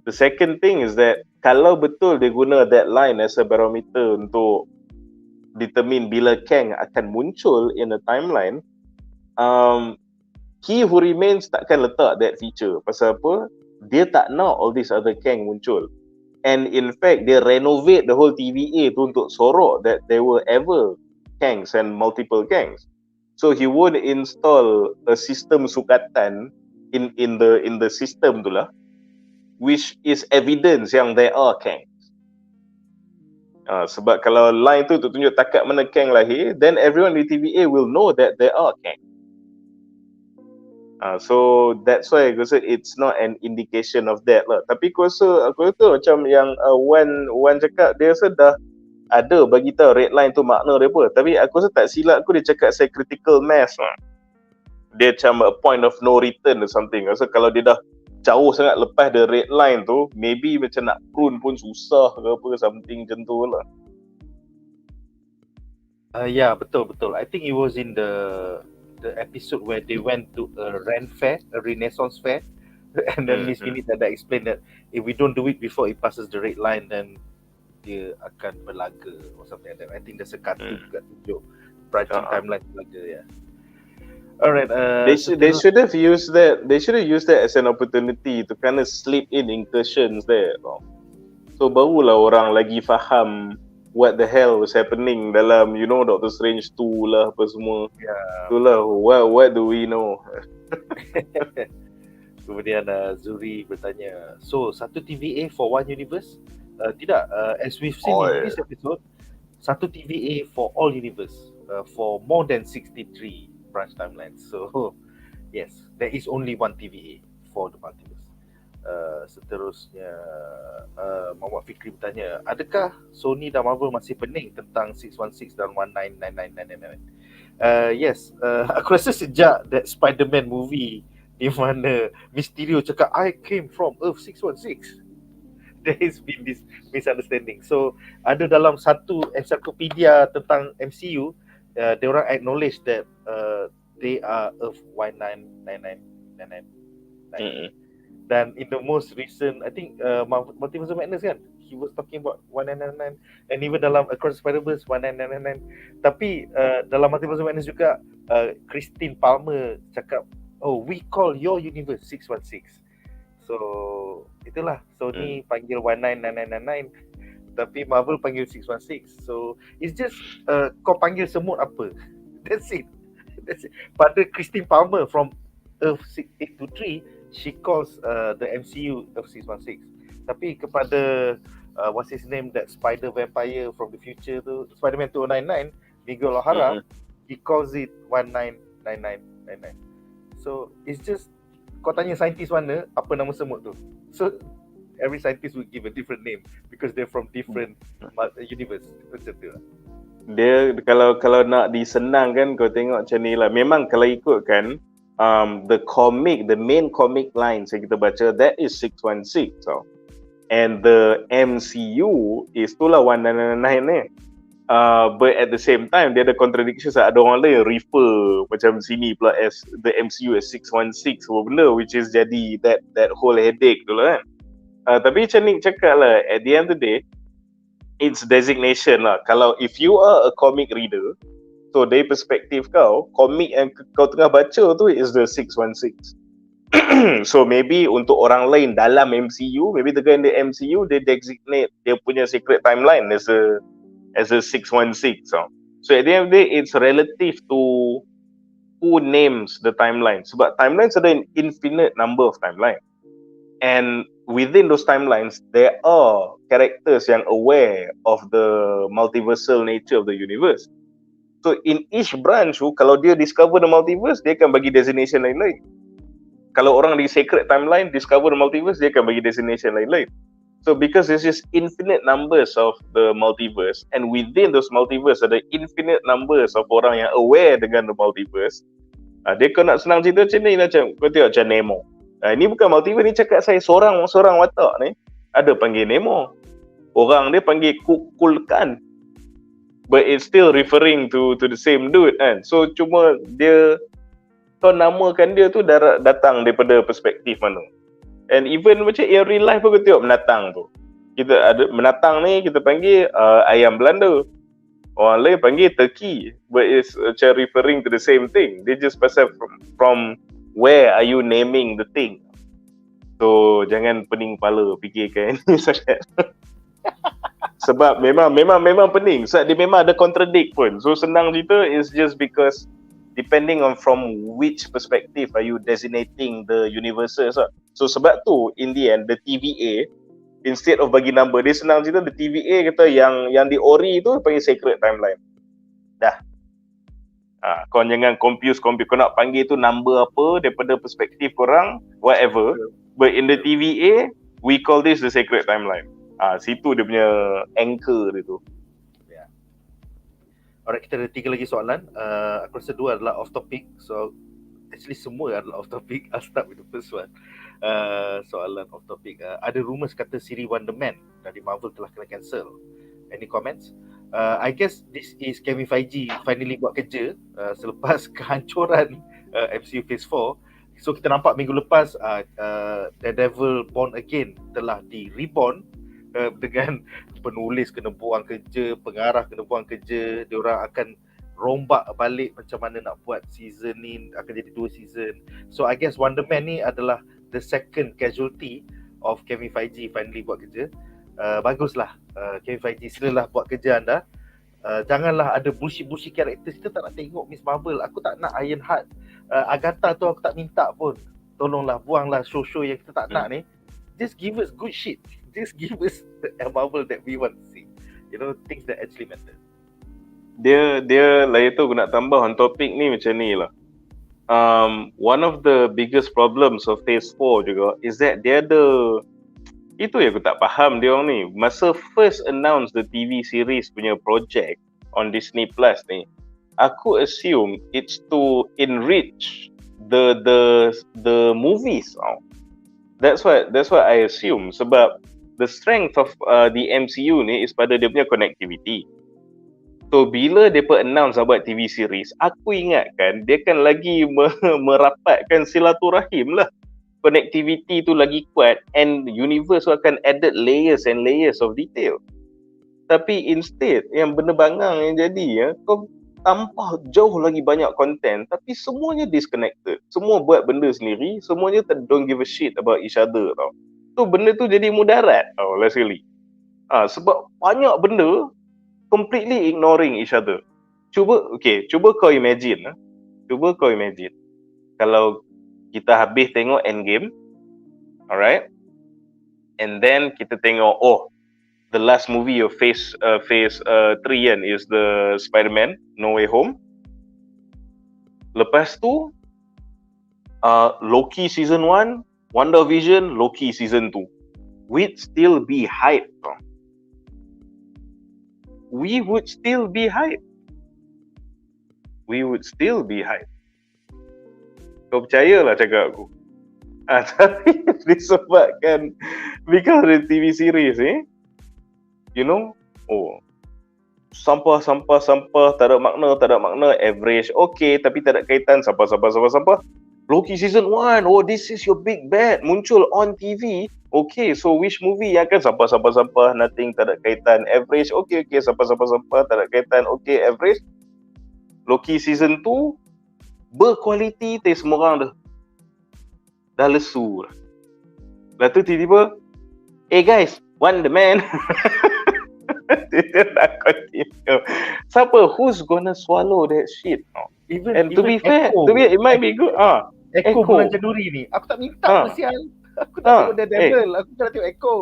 The second thing is that kalau betul dia guna that line as a barometer untuk determine bila Kang akan muncul in a timeline, He Who Remains takkan letak that feature. Pasal apa? Dia tak nak all these other Kang muncul. And in fact, they renovate the whole TVA tu untuk sorok that there were ever Kangs and multiple Kangs. So he would install a system sukatan in the system tu lah, which is evidence yang there are Kangs. Sebab kalau line tu tunjuk takat mana Kang lahir, then everyone di TVA will know that there are Kangs. So that's why aku rasa it's not an indication of that lah. Tapi aku rasa macam yang Wan cakap, dia rasa dah ada bagi tahu red line tu makna dia apa. Tapi aku rasa tak silap aku, dia cakap say critical mass lah. Dia macam a point of no return or something. Aku rasa kalau dia dah jauh sangat lepas the red line tu, maybe macam nak prune pun susah ke apa, something macam tu lah. Yeah, betul. I think it was in the episode where they went to a Ren fair, a Renaissance fair, and then Miss Minnie Dada explained that if we don't do it before it passes the red line, then dia akan berlaga or something like that. I think there's a cartoon juga tunjuk branching timeline berlaga, yeah. Alright, they should have used that. They should have used that as an opportunity to kind of slip in incursions there. So barulah orang lagi faham what the hell was happening dalam, Doctor Strange 2 lah apa semua. Itulah what do we know. Kemudian Zuri bertanya, so satu TVA for one universe? Tidak, as we've seen in this episode, satu TVA for all universe, for more than 63 branch timelines. So yes, there is only one TVA for the multiverse. Seterusnya Muhammad Fikri bertanya, adakah Sony dan Marvel masih pening tentang 616 dan 1999? Yes, aku rasa sejak that Spider-Man movie di mana Mysterio cakap I came from Earth 616, there has been this misunderstanding. So ada dalam satu encyclopedia tentang MCU, they orang acknowledge that they are Earth 1999. Dan in the most recent, I think Multiverse of Madness kan, he was talking about 1999, and even dalam Across the Spider-Verse 1999. Tapi dalam Multiverse of Madness juga Christine Palmer cakap, oh, we call your universe 616. So itulah, Sony panggil 1999, tapi Marvel panggil 616. So it's just kau panggil semut apa. That's it. Pada Christine Palmer from Earth 823, she calls the MCU Earth 616. Tapi kepada what's his name, that spider vampire from the future tu, Spider-Man 2099, Miguel O'Hara, he calls it 1999. So it's just, kau tanya saintis mana, apa nama semut tu. So every scientist will give a different name because they're from different universe. Macam tu lah. Dia kalau nak disenangkan, kau tengok macam ni lah. Memang kalau ikutkan the main comic lines yang kita baca, that is 616. So, and the MCU is tu lah 1999 ni. But at the same time, dia ada contradictions. Ada orang lain refer macam sini pula as the MCU as 616 semua benda, which is jadi that whole headache tu lah kan. Tapi macam ni cakap lah, at the end of the day, it's designation lah. Kalau if you are a comic reader, so dari perspektif kau, komik yang kau tengah baca tu is the 616. So maybe untuk orang lain dalam MCU, maybe the guy in the MCU, they designate dia punya secret timeline as a 616. So at the end of the day, it's relative to who names the timeline. Sebab timelines ada an infinite number of timelines. And within those timelines, there are characters yang aware of the multiversal nature of the universe. So in each branch tu, kalau dia discover the multiverse, dia akan bagi designation lain-lain. Kalau orang di sacred timeline discover the multiverse, dia akan bagi designation lain-lain. So because there's just infinite numbers of the multiverse, and within those multiverse ada infinite numbers of orang yang aware dengan the multiverse, dia kau nak senang cerita macam ni, macam kau tengok macam Nemo. Ini bukan multiverse, ni cakap saya seorang watak ni ada panggil Nemo. Orang dia panggil Kulkan. But it's still referring to the same dude kan. So cuma dia, kau namakan dia tu datang daripada perspektif mana. And even macam in real life pun kau tengok menatang tu. Kita ada menatang ni kita panggil ayam Belanda. Orang lain panggil turkey. But it's macam referring to the same thing. They just pasal from where are you naming the thing. So jangan pening kepala fikirkan ni sangat. Sebab memang pening. Sebab dia memang ada contradict pun. So senang cerita is just because depending on from which perspective are you designating the universes lah. So sebab tu in the end the TVA, instead of bagi number, dia senang cerita, the TVA kata yang di ori tu panggil sacred timeline. Dah. Kau jangan confuse, kau nak panggil tu number apa daripada perspektif korang, whatever. But in the TVA, we call this the sacred timeline. Situ dia punya anchor dia tu. Yeah. Alright, kita ada 3 lagi soalan. Aku rasa 2 adalah off topic. So actually semua adalah off topic. I'll start with the first one. Soalan off topic. Ada rumours kata siri Wonder Man dari Marvel telah kena cancel. Any comments? I guess this is Kevin Feige finally buat kerja selepas kehancuran MCU Phase 4. So kita nampak minggu lepas Daredevil Born Again telah di-reborn dengan penulis kena buang kerja, pengarah kena buang kerja. Diorang akan rombak balik macam mana nak buat season ni, akan jadi 2 season. So I guess Wonder Man ni adalah the second casualty of Kevin Feige finally buat kerja. Baguslah Kevin Feige, silalah buat kerja anda. Janganlah ada bullshit characters. Kita tak nak tengok Miss Marvel. Aku tak nak Ironheart, Agatha tu aku tak minta pun. Tolonglah buanglah show-show yang kita tak nak ni. Just give us good shit. Just give us the Marvel that we want to see. You know, things that actually matter. Dia lain tu aku nak tambah on topik ni macam ni lah. One of the biggest problems of Phase 4 juga is that dia ada, itu yang aku tak faham dia orang ni. Masa first announce the TV series punya project on Disney Plus ni, aku assume it's to enrich the movies. That's what I assume, sebab the strength of the MCU ni is pada dia punya connectivity. So bila dia announce buat TV series, aku ingatkan dia kan lagi merapatkan silaturahim lah. connectivity tu lagi kuat, and universe tu akan added layers and layers of detail. Tapi instead yang benda bangang yang jadi ya, kau tambah jauh lagi banyak content tapi semuanya disconnected. Semua buat benda sendiri, semuanya don't give a shit about each other tau. So benda tu jadi mudarat tau lastly. Sebab banyak benda completely ignoring each other. Cuba kau imagine. Cuba kau imagine kalau kita habis tengok Endgame, alright? And then kita tengok, the last movie of phase 3 kan is the Spider-Man No Way Home. Lepas tu Loki season 1, WandaVision, Loki season 2. We'd still be hyped. We would still be hyped. Kau percayalah cakap aku. Tapi disebabkan because the TV series you know, sampah tak ada makna, average okay tapi tak ada kaitan, sampah. Loki season 1, this is your big bad, muncul on TV. Okay, so which movie yang akan sampah, nothing, tak ada kaitan, average, okay, sampah, tak ada kaitan, okay, average. Loki season 2 berkualiti, semua orang dah lesu. Lepas tu tiba-tiba, hey guys, Wonder Man. Dia nak continue. Siapa? Who's gonna swallow that shit? And to be fair, it might be good. Echo bulan Januari ni, aku tak minta sial. Aku tak tengok Daredevil, aku tak tengok Echo.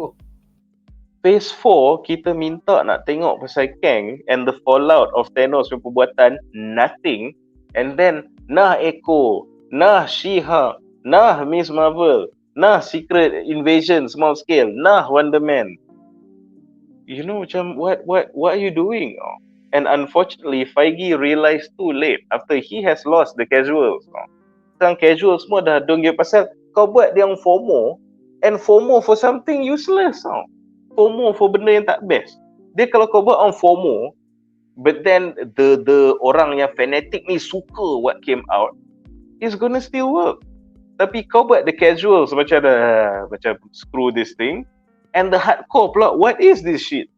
Phase 4, kita minta nak tengok pasal Kang and the fallout of Thanos punya perbuatan, nothing. And then, nah Echo, nah She-Hulk, nah Miss Marvel, nah Secret Invasion small scale, nah Wonder Man. You know, macam what are you doing? And unfortunately, Feige realised too late after he has lost the casuals. Sekarang casual semua dah don't give pasal kau buat dia yang FOMO, and FOMO for something useless. FOMO for benda yang tak best. Dia kalau kau buat on FOMO, but then the orang yang fanatic ni suka what came out, it's gonna still work. Tapi kau buat the casuals macam screw this thing, and the hardcore pula, what is this shit?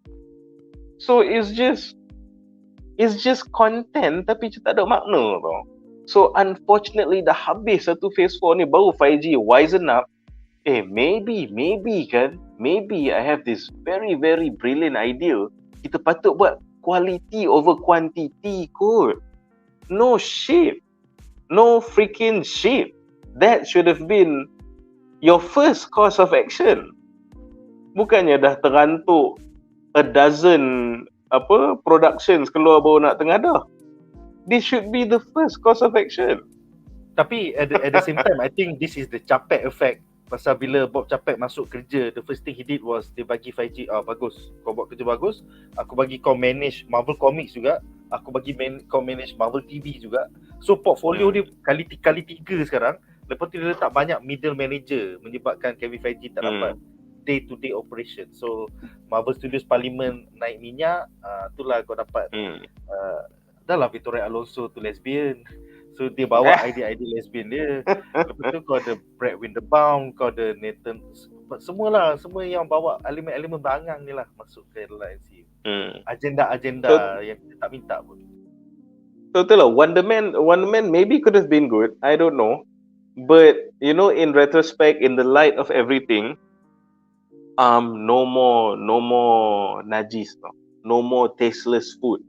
So it's just content tapi tak ada makna tau. So unfortunately dah habis satu phase 4 ni, baru 5G wisen up. Maybe I have this very very brilliant idea. Kita patut buat quality over quantity kot. No shit. No freaking shit. That should have been your first course of action. Bukannya dah terantuk a dozen productions keluar baru nak tengadah. This should be the first course of action. Tapi at the same time, I think this is the Capek effect. Pasal bila Bob Chapek masuk kerja, the first thing he did was dia bagi 5G, bagus, kau buat kerja bagus, aku bagi kau manage Marvel Comics juga, aku bagi kau manage Marvel TV juga. So portfolio dia kali 3 sekarang. Lepas tu dia letak banyak middle manager, menyebabkan Kevin Feige tak dapat day-to-day operation. So Marvel Studios Parliament naik minyak, itulah kau dapat dah lah Victoria Alonso tu lesbian. So dia bawa idea-idea lesbian dia. Lepas tu kau ada Brad Winderbaum, kau ada Nathan, semua yang bawa elemen-elemen bangang ni lah masuk ke dalam MCU. Agenda yang kita tak minta pun. So itulah, Wonder Man maybe could have been good, I don't know. But you know, in retrospect, in the light of everything, no more najis, no more tasteless food.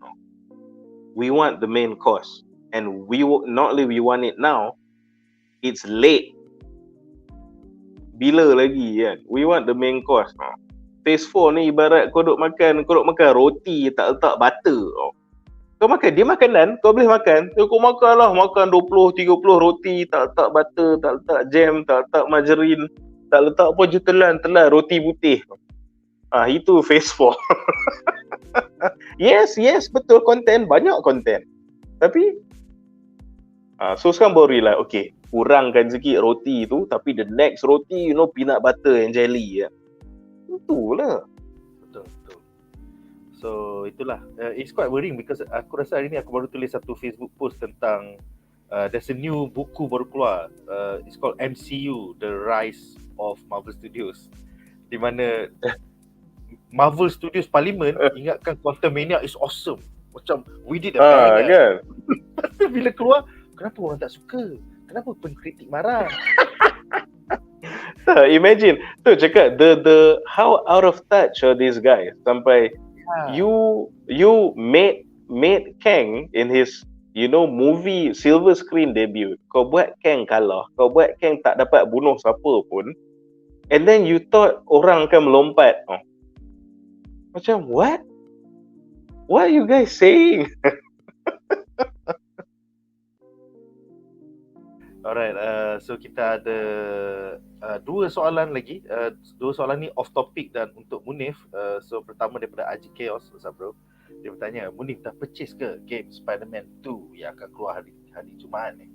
We want the main course. And not only we want it now, it's late. Bila lagi kan? We want the main course. Phase 4 ni ibarat kau duk makan roti tak letak butter. Kau makan, dia makanan, kau boleh makan. Kau makan lah, makan 20-30 roti, tak letak butter, tak letak jam, tak letak margarine, tak letak apa je, telan roti putih. Itu phase 4. Yes, betul, banyak konten. Tapi so sekarang baru realize, okay, kurangkan sikit roti tu, tapi the next roti, peanut butter and jelly. Itulah. Betul. So itulah, it's quite worrying because aku rasa hari ni aku baru tulis satu Facebook post tentang there's a new buku baru keluar. It's called MCU, The Rise of Marvel Studios. Di mana Marvel Studios Parliament ingatkan Quantumania is awesome. Macam we did the best. Kan? Lepas tu bila keluar, kenapa orang tak suka? Kenapa pengkritik marah? Imagine tu cakap the how out of touch are these guys sampai you made Kang in his movie silver screen debut. Kau buat Kang kalah, kau buat Kang tak dapat bunuh siapa pun, and then you thought orang akan melompat. Macam what are you guys saying? Alright, so kita ada dua soalan lagi. Dua soalan ni off topic dan untuk Munif. So pertama daripada Aji Chaos, bro. Dia bertanya, Munif dah purchase ke game Spider-Man 2 yang akan keluar hari Jumaat ni?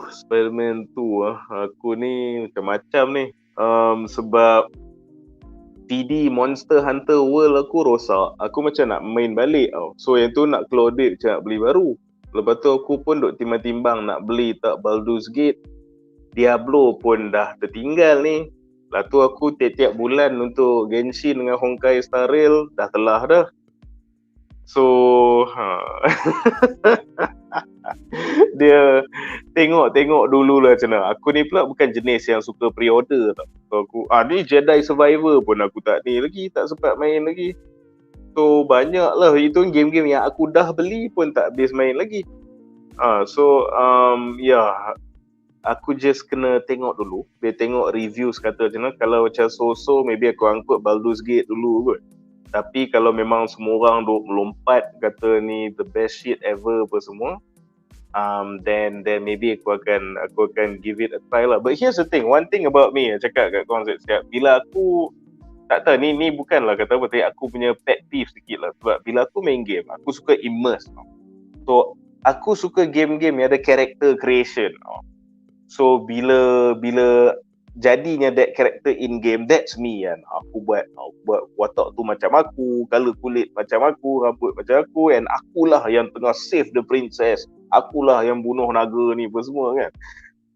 Spider-Man 2 aku ni macam-macam ni. Sebab CD Monster Hunter World aku rosak. Aku macam nak main balik tau. So yang tu nak keluar date macam nak beli baru. Lepas tu aku pun duk timbang-timbang nak beli tak Baldur's Gate. Diablo pun dah tertinggal ni. Lepas tu aku tiap-tiap bulan untuk Genshin dengan Honkai Star Rail dah telah dah. So dia tengok dulu lah macam mana. Aku ni pula bukan jenis yang suka pre-order tau. So aku ni Jedi Survivor pun aku tak ni lagi, tak sempat main lagi. So banyak lah, itu game-game yang aku dah beli pun tak habis main lagi. Aku just kena tengok dulu. Dia tengok reviews kata macam mana. Kalau macam so-so, maybe aku angkut Baldur's Gate dulu kot. Tapi kalau memang semua orang duk melompat kata ni the best shit ever apa semua, then maybe aku akan give it a try lah. But here's the thing, one thing about me, cakap kat korang setiap, bila aku tak tahu ni bukanlah kata apa, tapi aku punya pet peeve sikit lah. Sebab bila aku main game, aku suka immerse. So aku suka game-game yang ada character creation. So bila jadinya that character in game, that's me kan. Aku buat watak tu macam aku, color kulit macam aku, rambut macam aku, and akulah yang tengah save the princess. Akulah yang bunuh naga ni apa semua kan.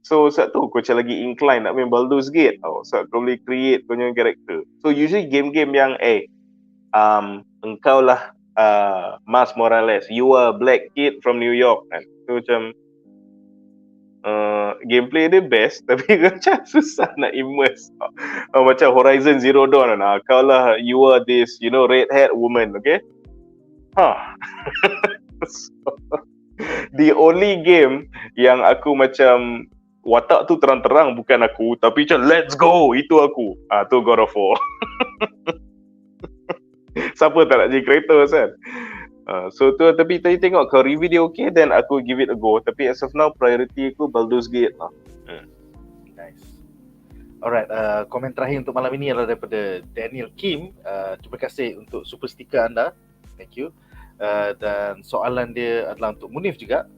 So saat tu aku macam lagi incline nak main Baldur's Gate tau. So kau boleh create kau punya character. So usually game-game yang engkau lah Miles Morales, you are black kid from New York kan. So macam gameplay dia best tapi macam susah nak immerse. Macam Horizon Zero Dawn kan. Kau lah, you are this red hat woman, okay? So, the only game yang aku macam watak tu terang-terang bukan aku, tapi macam let's go, itu aku. Tu God of War. Siapa tak nak jadi Kratos kan? So tu, tapi tadi tengok kau review dia okay, then aku give it a go. Tapi as of now priority aku Baldur's Gate lah. Nice. Alright, komen terakhir untuk malam ini adalah daripada Daniel Kim. Terima kasih untuk super sticker anda. Thank you. Dan soalan dia adalah untuk Munif juga.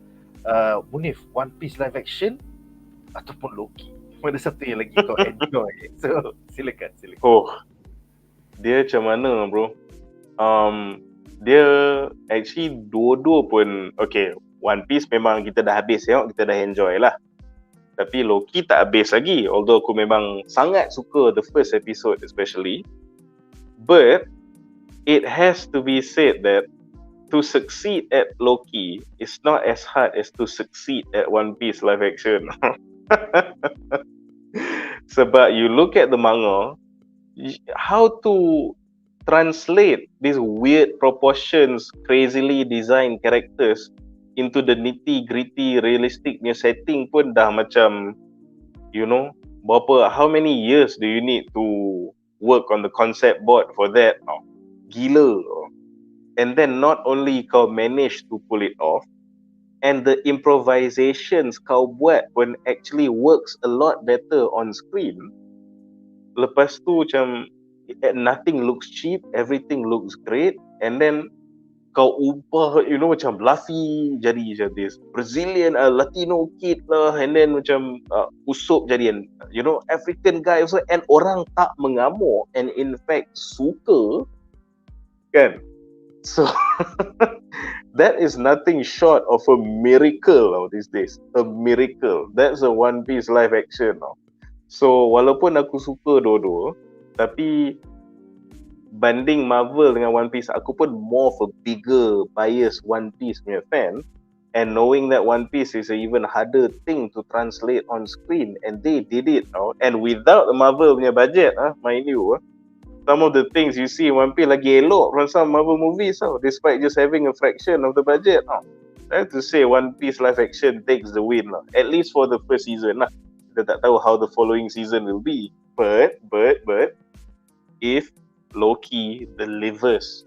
Munif, One Piece live action ataupun Loki? Mana satu yang lagi kau enjoy? So silakan. Dia macam mana bro? Dia actually dua-dua pun okay. One Piece memang kita dah habis tengok, kita dah enjoy lah. Tapi Loki tak habis lagi, although aku memang sangat suka the first episode especially. But it has to be said that to succeed at Loki is not as hard as to succeed at One Piece live action. Sebab you look at the manga, how to translate these weird proportions, crazily designed characters into the nitty-gritty realistic new setting pun dah macam, how many years do you need to work on the concept board for that? Gila. And then not only kau manage to pull it off, and the improvisations kau buat pun actually works a lot better on screen. Lepas tu macam nothing looks cheap, everything looks great, and then kau ubah macam Luffy jadi macam this Brazilian Latino kid lah, and then macam Usopp jadi African guy also, and orang tak mengamuk, and in fact suka kan. So That is nothing short of a miracle these days. A miracle. That's a One Piece live action. So walaupun aku suka dua-dua, tapi banding Marvel dengan One Piece, aku pun more of a bigger bias One Piece punya fan. And knowing that One Piece is an even harder thing to translate on screen, and they did it, and without the Marvel punya budget, mind you, some of the things you see in One Piece lagi elok from some Marvel movies, despite just having a fraction of the budget. I have to say One Piece live action takes the win, at least for the first season. Kita tak tahu how the following season will be, but if Loki delivers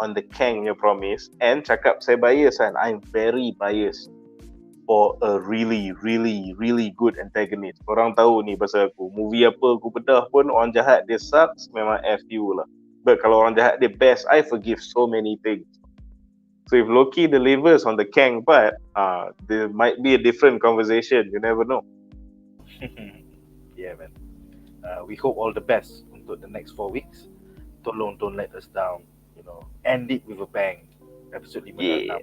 on the Kang punya promise, and cakap saya bias kan, I'm very biased for a really good antagonist. Korang tahu ni pasal aku, movie apa aku bedah pun orang jahat dia sucks, memang F you lah. But kalau orang jahat dia best, I forgive so many things. So if Loki delivers on the Kang part, there might be a different conversation, you never know. Yeah man, we hope all the best untuk the next 4 weeks. Tolong don't let us down, end it with a bang. Episode 5 dan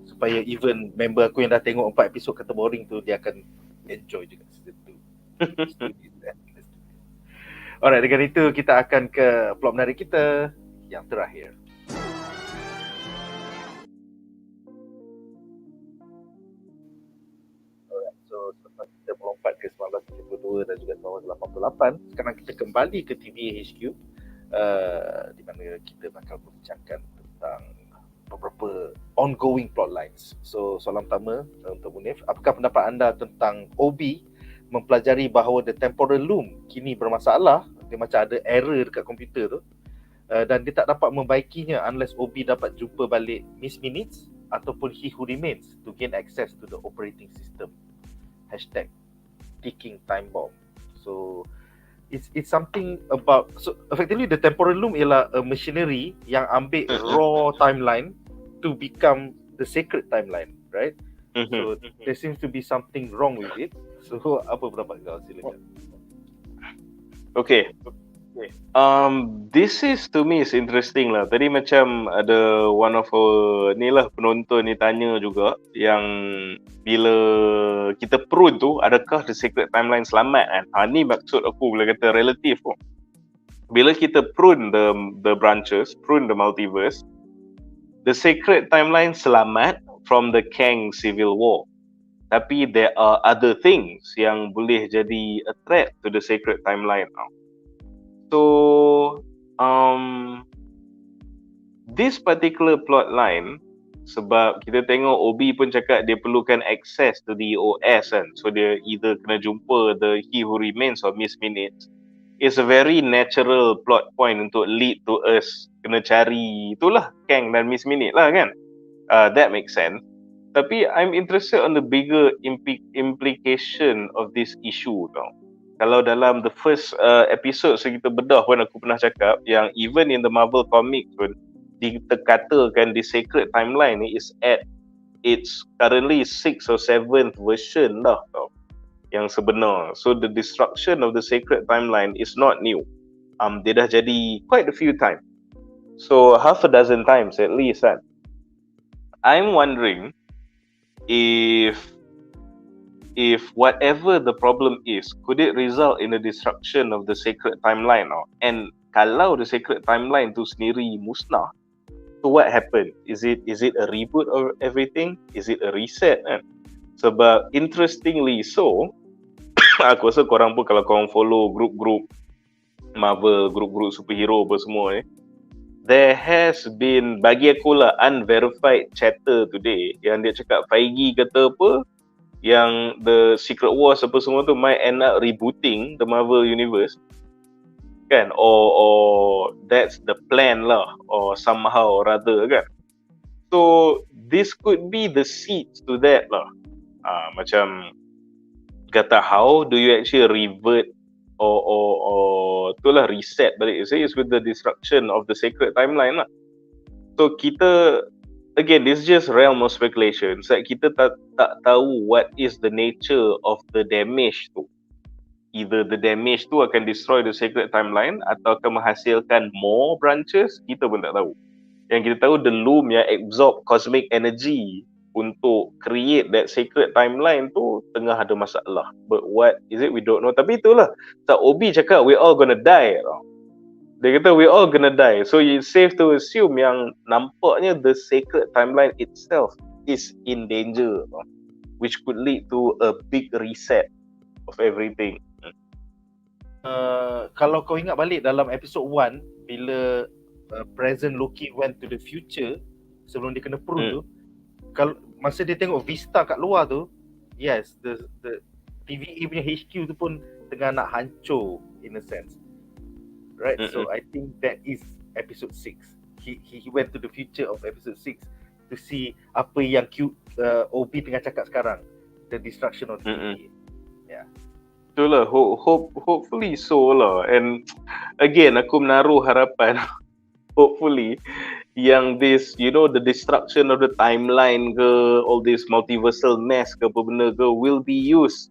6, supaya even member aku yang dah tengok 4 episod kata boring tu, dia akan enjoy juga season 2. Alright, dengan itu kita akan ke plot menarik kita yang terakhir. Alright, so selepas kita melompat ke 1972 dan juga 1988, sekarang kita kembali ke TVA HQ, di mana kita bakal membincangkan tentang beberapa ongoing plotlines. So soalan pertama untuk Munif, apakah pendapat anda tentang OB mempelajari bahawa the temporal loom kini bermasalah, dia macam ada error dekat komputer tu, dan dia tak dapat membaikinya unless OB dapat jumpa balik Miss Minutes ataupun He Who Remains to gain access to the operating system. #ticking time bomb. So it's something about, so effectively the temporal loom ialah a machinery yang ambil raw timeline to become the sacred timeline, right? So there seems to be something wrong with it. So apa pendapat kau? Silakan. Okay. This is to me is interesting lah. Tadi macam ada one of our ni lah penonton ni tanya juga yang bila kita prune tu, adakah the sacred timeline selamat kan? Ni maksud aku bila kata relative pun. Bila kita prune the branches, prune the multiverse, the sacred timeline selamat from the Kang Civil War. Tapi there are other things yang boleh jadi a threat to the sacred timeline now. So, this particular plot line, sebab kita tengok OB pun cakap dia perlukan access to the OS kan. So, dia either kena jumpa the He Who Remains or Miss Minutes. It's a very natural plot point untuk lead to us kena cari itulah Kang dan Miss Minute lah kan. That makes sense. Tapi I'm interested on the bigger implication of this issue tau. Kalau dalam the first episode kita bedah pun aku pernah cakap yang even in the Marvel comics pun dikatakan the sacred timeline ni is at its currently 6th or 7th version dah tau yang sebenar. So the destruction of the sacred timeline is not new. Dia dah jadi quite a few times. So half a dozen times at least kan. I'm wondering if whatever the problem is, could it result in the destruction of the sacred timeline? And kalau the sacred timeline tu sendiri musnah, so what happened? Is it a reboot of everything? Is it a reset? Sebab interestingly so, aku rasa korang pun kalau korang follow group-group Marvel, group-group superhero apa semua ni, there has been, bagi aku lah, unverified chatter today yang dia cakap Feige kata apa, yang the Secret Wars apa semua tu might end up rebooting the Marvel Universe kan, or that's the plan lah, or somehow or rather kan. So this could be the seeds to that lah. Macam kata how do you actually revert or itulah reset balik, say is with the destruction of the sacred timeline lah. So kita, again, this is just realm of speculation. So kita tak tahu what is the nature of the damage tu. Either the damage tu akan destroy the sacred timeline atau akan menghasilkan more branches, kita pun tak tahu. Yang kita tahu the Loom yang absorb cosmic energy untuk create that sacred timeline tu tengah ada masalah. But what is it? We don't know. Tapi itulah. Tak Obi cakap we all gonna die. Tau. Dia kata we all gonna die. So it's safe to assume yang nampaknya the sacred timeline itself is in danger. Tau. Which could lead to a big reset of everything. Kalau kau ingat balik dalam episode 1 bila present Loki went to the future sebelum dia kena prune tu, kalau masa dia tengok vista kat luar tu, yes, the TVA punya HQ tu pun tengah nak hancur in a sense, right? So I think that is episode 6. He went to the future of episode 6 to see apa yang OB tengah cakap sekarang, the destruction of TVA. Yeah. Itulah, hopefully so lah. And again, aku menaruh harapan hopefully yang this, you know, the destruction of the timeline ke, all this multiversal mess ke apa benda ke will be used,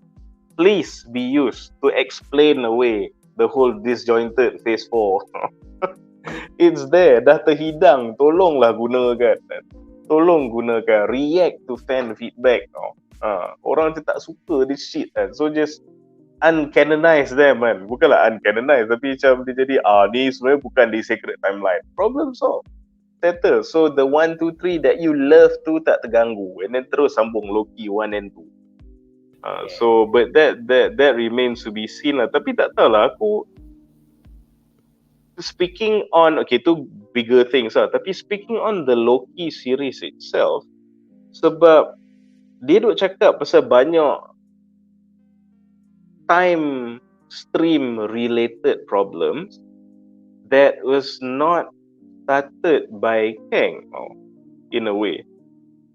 please be used to explain away the whole disjointed phase 4. It's there, dah terhidang, tolonglah gunakan. Tolong gunakan, react to fan feedback. Orang macam tak suka this shit kan. So just uncanonize them kan. Bukanlah uncanonize, tapi macam dia jadi ni sebenarnya bukan di sacred timeline. Problem solved. Settle. So the 1, 2, 3 that you love tu tak terganggu. And then terus sambung Loki 1 and 2. So but that remains to be seen lah. Tapi tak tahulah, aku speaking on, okay, tu bigger things lah. Tapi speaking on the Loki series itself, sebab dia duk cakap pasal banyak time stream related problems that was not started by Kang in a way.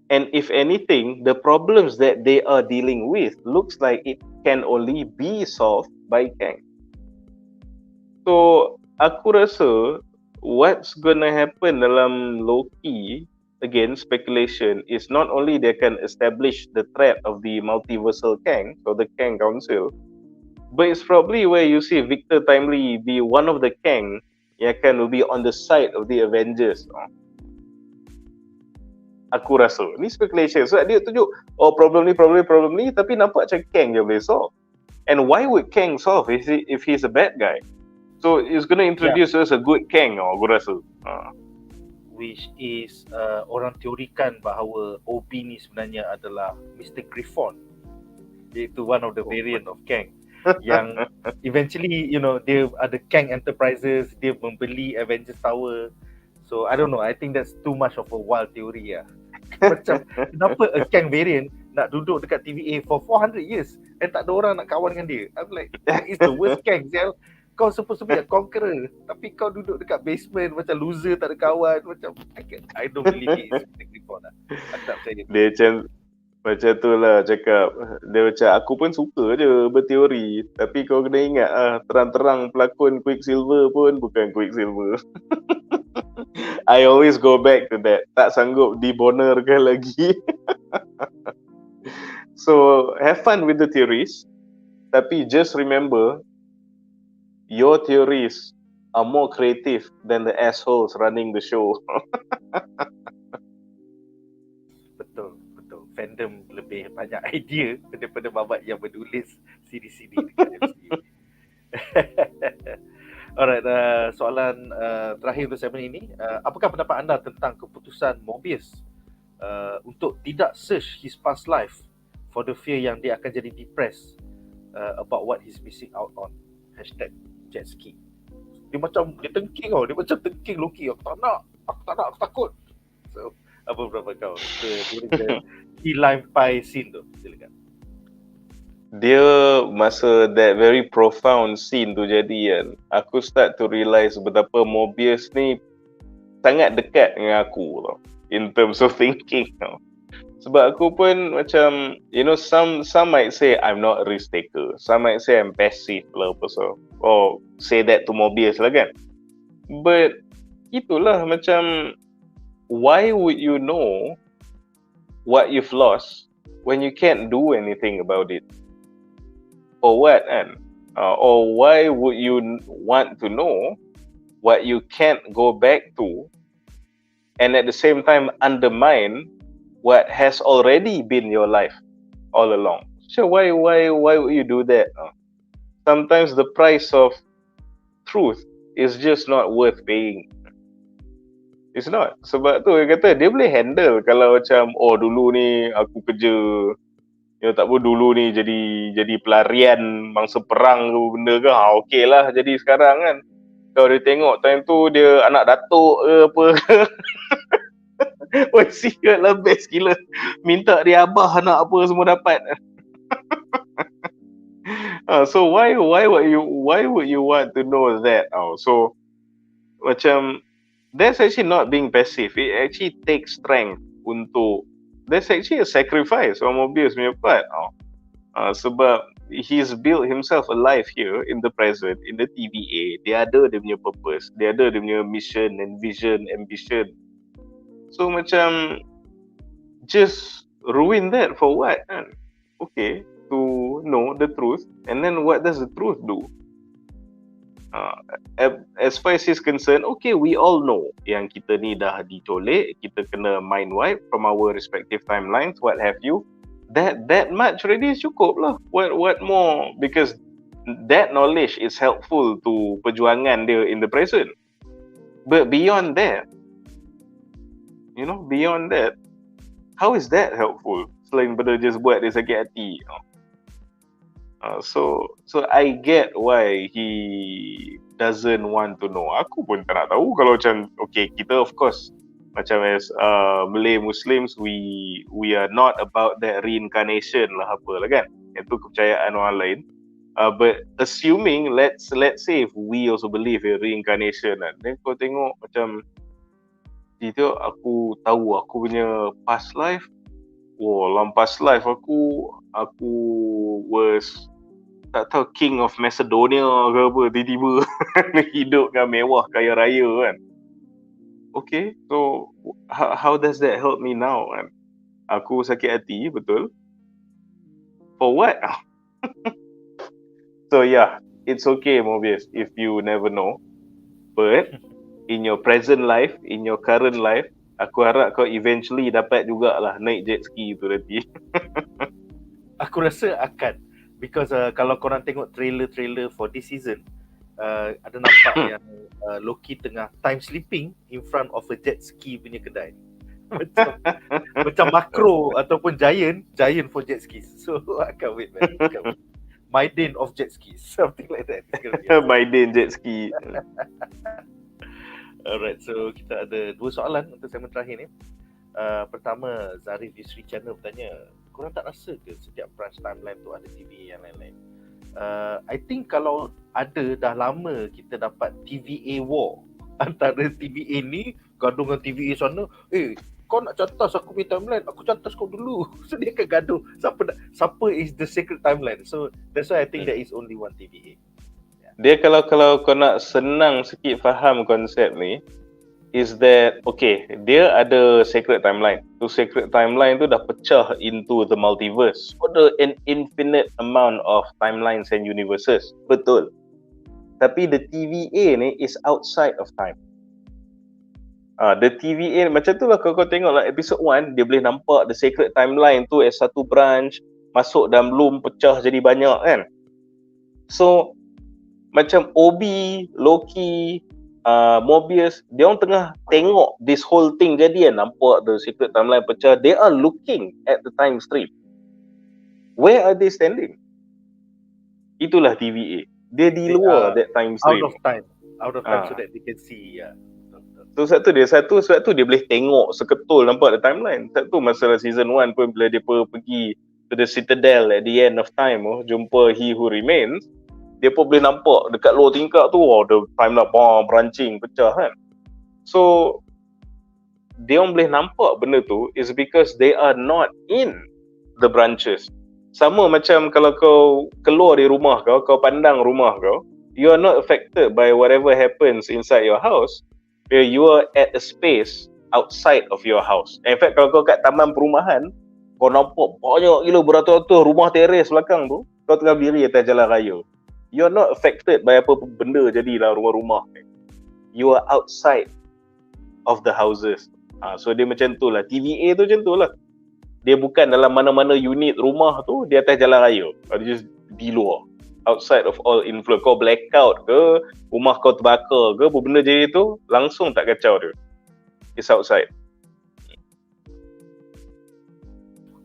And if anything, the problems that they are dealing with looks like it can only be solved by Kang. So aku rasa what's gonna happen dalam Loki, again speculation, is not only they can establish the threat of the multiversal Kang or the Kang Council, but it's probably where you see Victor Timely be one of the Kang yang akan be on the side of the Avengers. Aku rasa ni speculation. So dia tunjuk problem ni, tapi nampak macam Kang je boleh solve. And why would Kang solve if he's a bad guy? So it's going to introduce us a good Kang, aku rasa. Which is orang teorikan bahawa OB ni sebenarnya adalah Mr. Griffon, iaitu one of the variant of Kang. Yang eventually, you know, dia ada Kang Enterprises, dia membeli Avengers Tower. So I don't know, I think that's too much of a wild theory lah. Macam kenapa a Kang variant nak duduk dekat TVA for 400 years and tak ada orang nak kawan dengan dia. I'm like, that is the worst Kang, Zel. Kau supposed to be a conqueror, tapi kau duduk dekat basement macam loser, tak ada kawan. Macam I don't believe it is Mr. Griffon lah. Aku tak percaya. Dia macam tu lah cakap. Dia macam aku pun suka je berteori, tapi kau kena ingat terang-terang pelakon Quicksilver pun bukan Quicksilver. I always go back to that. Tak sanggup dibonerkan lagi. So have fun with the theories, tapi just remember your theories are more creative than the assholes running the show. Betul. Fandom lebih banyak idea daripada babat yang menulis CD-CD dekat MCU. Alright, soalan terakhir untuk segmen ini. Apakah pendapat anda tentang keputusan Mobius untuk tidak search his past life for the fear yang dia akan jadi depressed about what he's missing out on? #jetski. Dia macam, dia tengking tau. Dia macam tengking Loki. Aku tak nak, aku takut. So, apa pendapat kau? The key lime pie scene tu, silakan. Dia masa that very profound scene tu jadi kan, aku start to realise betapa Mobius ni sangat dekat dengan aku tau, in terms of thinking tau. Sebab aku pun macam, you know, some might say I'm not a risk taker, some might say I'm passive lah apa so, or say that to Mobius lah kan. But itulah macam, why would you know what you've lost when you can't do anything about it? Or what kan? Or why would you want to know what you can't go back to and at the same time undermine what has already been your life all along. So why would you do that? Sometimes the price of truth is just not worth paying. It's not. Sebab tu dia kata dia boleh handle kalau macam dulu ni aku kerja tak apa dulu ni jadi pelarian mangsa perang ke benda ke okey lah jadi sekarang kan. Kalau dia tengok time tu dia anak datuk ke apa ke. Wah sial lah best gila. Minta dia abah anak apa semua dapat. So why would you want to know that? So macam that's actually not being passive. It actually takes strength untuk that's actually a sacrifice on Mobius punya part. Sebab he's built himself a life here in the present, in the TVA. Dia ada dia punya purpose. Dia ada dia punya mission and vision, ambition. So macam just ruin that for what? Okay, to know the truth. And then what does the truth do? As far as he's concerned, okay, we all know yang kita ni dah dicolek, kita kena mind wipe from our respective timelines, what have you. That much already cukup lah. What more? Because that knowledge is helpful to perjuangan dia in the present. But beyond that, beyond that, how is that helpful? Selain pada just buat dia sakit hati. So I get why he doesn't want to know. Aku pun tak nak tahu kalau macam okay, kita of course macam as Malay Muslims we are not about that reincarnation lah apalah kan. Itu kepercayaan orang lain. But assuming let's say if we also believe in reincarnation kan. Then kau tengok macam itu aku tahu aku punya past life. Dalam past life aku was tak tahu King of Macedonia ke apa, tiba-tiba hidup dengan mewah kaya raya kan. Okay, so how does that help me now kan? Aku sakit hati, betul. For what? So yeah, it's okay Mobius if you never know. But in your present life, in your current life, aku harap kau eventually dapat jugalah naik jet ski tu nanti. Aku rasa akan. Because kalau korang tengok trailer for this season, ada nampak yang Loki tengah time sleeping in front of a jet ski punya kedai. macam makro ataupun giant for jet skis. So I can't wait man. Maiden of jet skis, something like that. Maiden jet ski. Alright, so kita ada 2 soalan untuk segmen terakhir ni. Pertama, Zarif Yusri Channel bertanya, korang tak rasa ke setiap branch timeline tu ada TVA yang lain-lain? I think kalau ada, dah lama kita dapat TVA war antara TVA ni gaduh dengan TVA sana. Kau nak cantas aku punya timeline, aku cantas kau dulu. So dia akan gaduh siapa is the secret timeline. So that's why I think there is only one TVA. Dia kalau kau nak senang sikit faham konsep ni, is that okay, dia ada secret timeline. Tu secret timeline tu dah pecah into the multiverse. Ada an infinite amount of timelines and universes. Betul. Tapi the TVA ni is outside of time. The TVA macam tu lah kalau kau tengok lah episode 1, dia boleh nampak the secret timeline tu as satu branch, masuk dalam loom, pecah jadi banyak kan. So macam Obi, Loki, Mobius, dia orang tengah tengok this whole thing jadi kan, nampak the secret timeline pecah. They are looking at the time stream. Where are they standing? Itulah TVA. Dia di luar that time stream. Out of time so that they can see. So sebab tu dia boleh tengok seketul, nampak the timeline. Sebab tu masalah season 1 pun bila dia pergi to the Citadel at the end of time, jumpa He Who Remains, dia pun boleh nampak dekat luar tingkap tu, the timeline berancing, pecah kan. So dia orang boleh nampak benda tu is because they are not in the branches. Sama macam kalau kau keluar dari rumah kau pandang rumah kau, you are not affected by whatever happens inside your house. You are at a space outside of your house. In fact, kalau kau kat taman perumahan, kau nampak banyak gila beratus-ratus rumah teres belakang tu, kau tengah berdiri atas jalan raya. You are not affected by apa benda jadi dalam rumah-rumah. You are outside of the houses. So dia macam tu lah. TVA tu macam tu lah. Dia bukan dalam mana-mana unit rumah tu, di atas jalan raya. Dia just di luar. Outside of all influence. Kau blackout ke, rumah kau terbakar ke, apa benda jadi tu, langsung tak kacau dia. It's outside.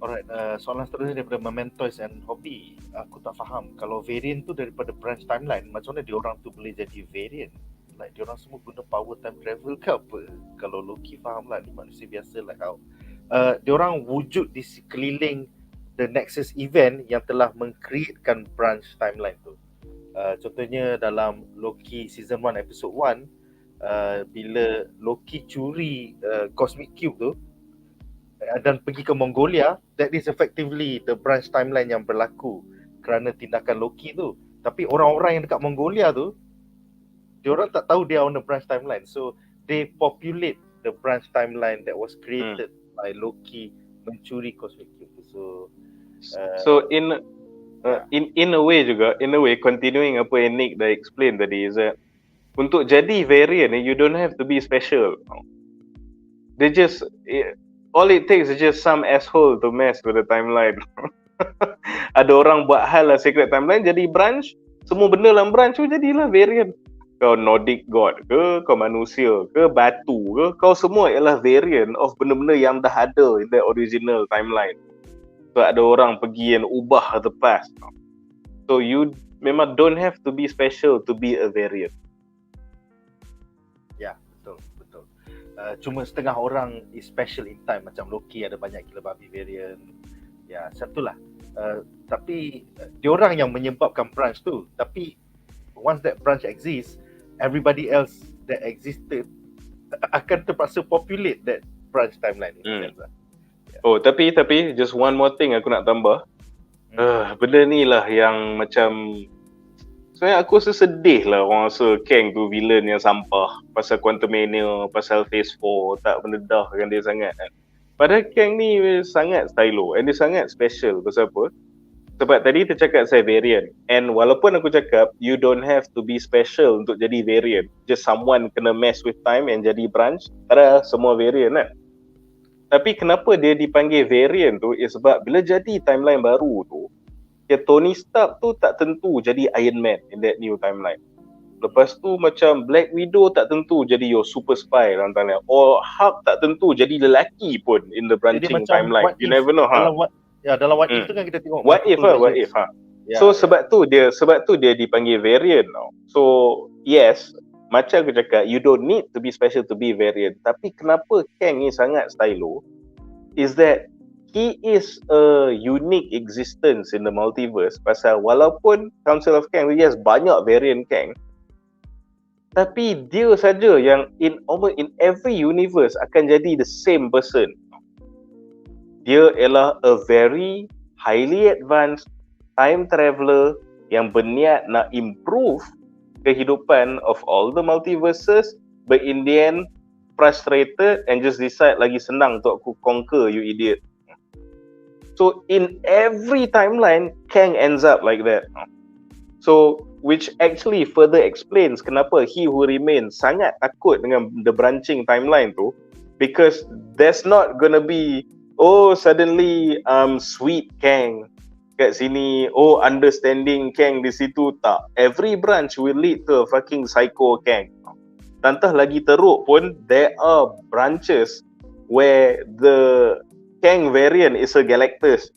Alright, soalan seterusnya daripada Mementois and Hobby. Aku tak faham, kalau variant tu daripada branch timeline, macam mana diorang tu boleh jadi variant? Like diorang semua guna power time travel ke apa? Kalau Loki faham lah, ni manusia biasa like how diorang wujud di sekeliling the Nexus event yang telah mengcreatekan branch timeline tu. Contohnya dalam Loki season 1 episode 1, bila Loki curi Cosmic Cube tu dan pergi ke Mongolia, that is effectively the branch timeline yang berlaku kerana tindakan Loki tu. Tapi orang-orang yang dekat Mongolia tu, diorang tak tahu dia on the branch timeline, so they populate the branch timeline that was created by Loki mencuri Cosmic Cube. So in a way juga, in a way continuing apa yang Nick dah explain tadi, is that untuk jadi variant you don't have to be special. They just all it takes is just some asshole to mess with the timeline. Ada orang buat hal lah secret timeline jadi branch, semua benda dalam branch tu jadilah variant. Kau Nordic god ke, kau manusia ke, batu ke, kau semua ialah variant of benda-benda yang dah ada in the original timeline. So ada orang pergi and ubah the past. So you memang don't have to be special to be a variant. Ya, betul. Cuma setengah orang is special in time, macam Loki ada banyak gila babi variant. Ya, satulah. Tapi diorang yang menyebabkan branch tu. Tapi once that branch exists, everybody else that existed akan terpaksa populate that branch timeline. Oh, tapi just one more thing aku nak tambah. Benda ni lah yang macam sebenarnya aku rasa sedih lah orang rasa Kang tu villain yang sampah pasal Quantumania, pasal Phase 4, tak mendedahkan dia sangat kan. Padahal Kang ni sangat stylo and dia sangat special. Pasal apa? Sebab tadi kita cakap saya variant, and walaupun aku cakap you don't have to be special untuk jadi variant, just someone kena mess with time and jadi branch, ada semua variant kan. Tapi kenapa dia dipanggil variant tu is sebab bila jadi timeline baru tu, ya Tony Stark tu tak tentu jadi Iron Man in that new timeline. Lepas tu macam Black Widow tak tentu jadi your super spy dalam timeline, or Hulk tak tentu jadi lelaki pun in the branching timeline. You never know dalam what if tu kan kita tengok what if. Yeah. So sebab tu dia dipanggil variant tau. So yes, macam aku cakap, you don't need to be special to be variant. Tapi kenapa Kang ni sangat stylo is that he is a unique existence in the multiverse. Pasal walaupun Council of Kang yes banyak variant Kang, tapi dia saja yang in every universe akan jadi the same person. Dia ialah a very highly advanced time traveler yang berniat nak improve kehidupan of all the multiverses, but in the end frustrated and just decide lagi senang untuk aku conquer you idiot. So in every timeline Kang ends up like that. So which actually further explains kenapa He Who Remains sangat takut dengan the branching timeline tu, because there's not gonna be suddenly sweet Kang kat sini, understanding Kang di situ. Tak, every branch will lead to a fucking psycho Kang. Tantah lagi teruk pun, there are branches where the Kang variant is a Galactus.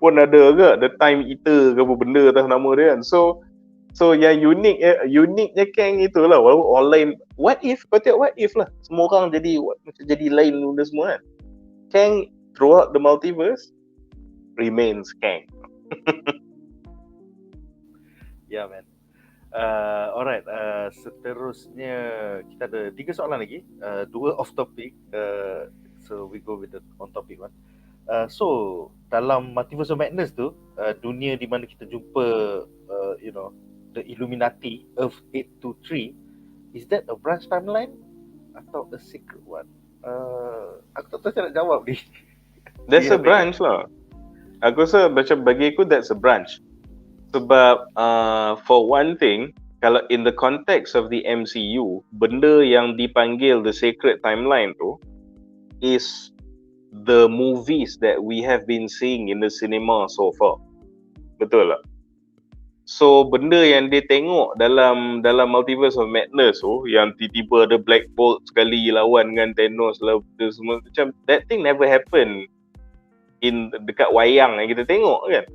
Pun ada ke the Time Eater ke apa benda tah nama dia kan. So yang uniknya Kang itulah. Walaupun online what if, kau tengok what if lah, semua orang jadi lain benda semua kan. Kang throughout the multiverse remains Kang. Yeah man. Alright, seterusnya kita ada 3 soalan lagi, 2 off topic, so we go with the on topic one. So dalam Multiverse of Madness tu, dunia di mana kita jumpa the Illuminati, Earth 823, is that a branch timeline atau a secret one? Aku tak tahu cara nak jawab ni. That's a branch lah. Aku rasa macam bagi aku that's a branch. Sebab for one thing, kalau in the context of the MCU, benda yang dipanggil the sacred timeline tu is the movies that we have been seeing in the cinema so far. Betul tak? So benda yang dia tengok dalam Multiverse of Madness tu, yang tiba-tiba ada Black Bolt sekali lawan dengan Thanos lah, semua macam that thing never happen in dekat wayang yang kita tengok kan.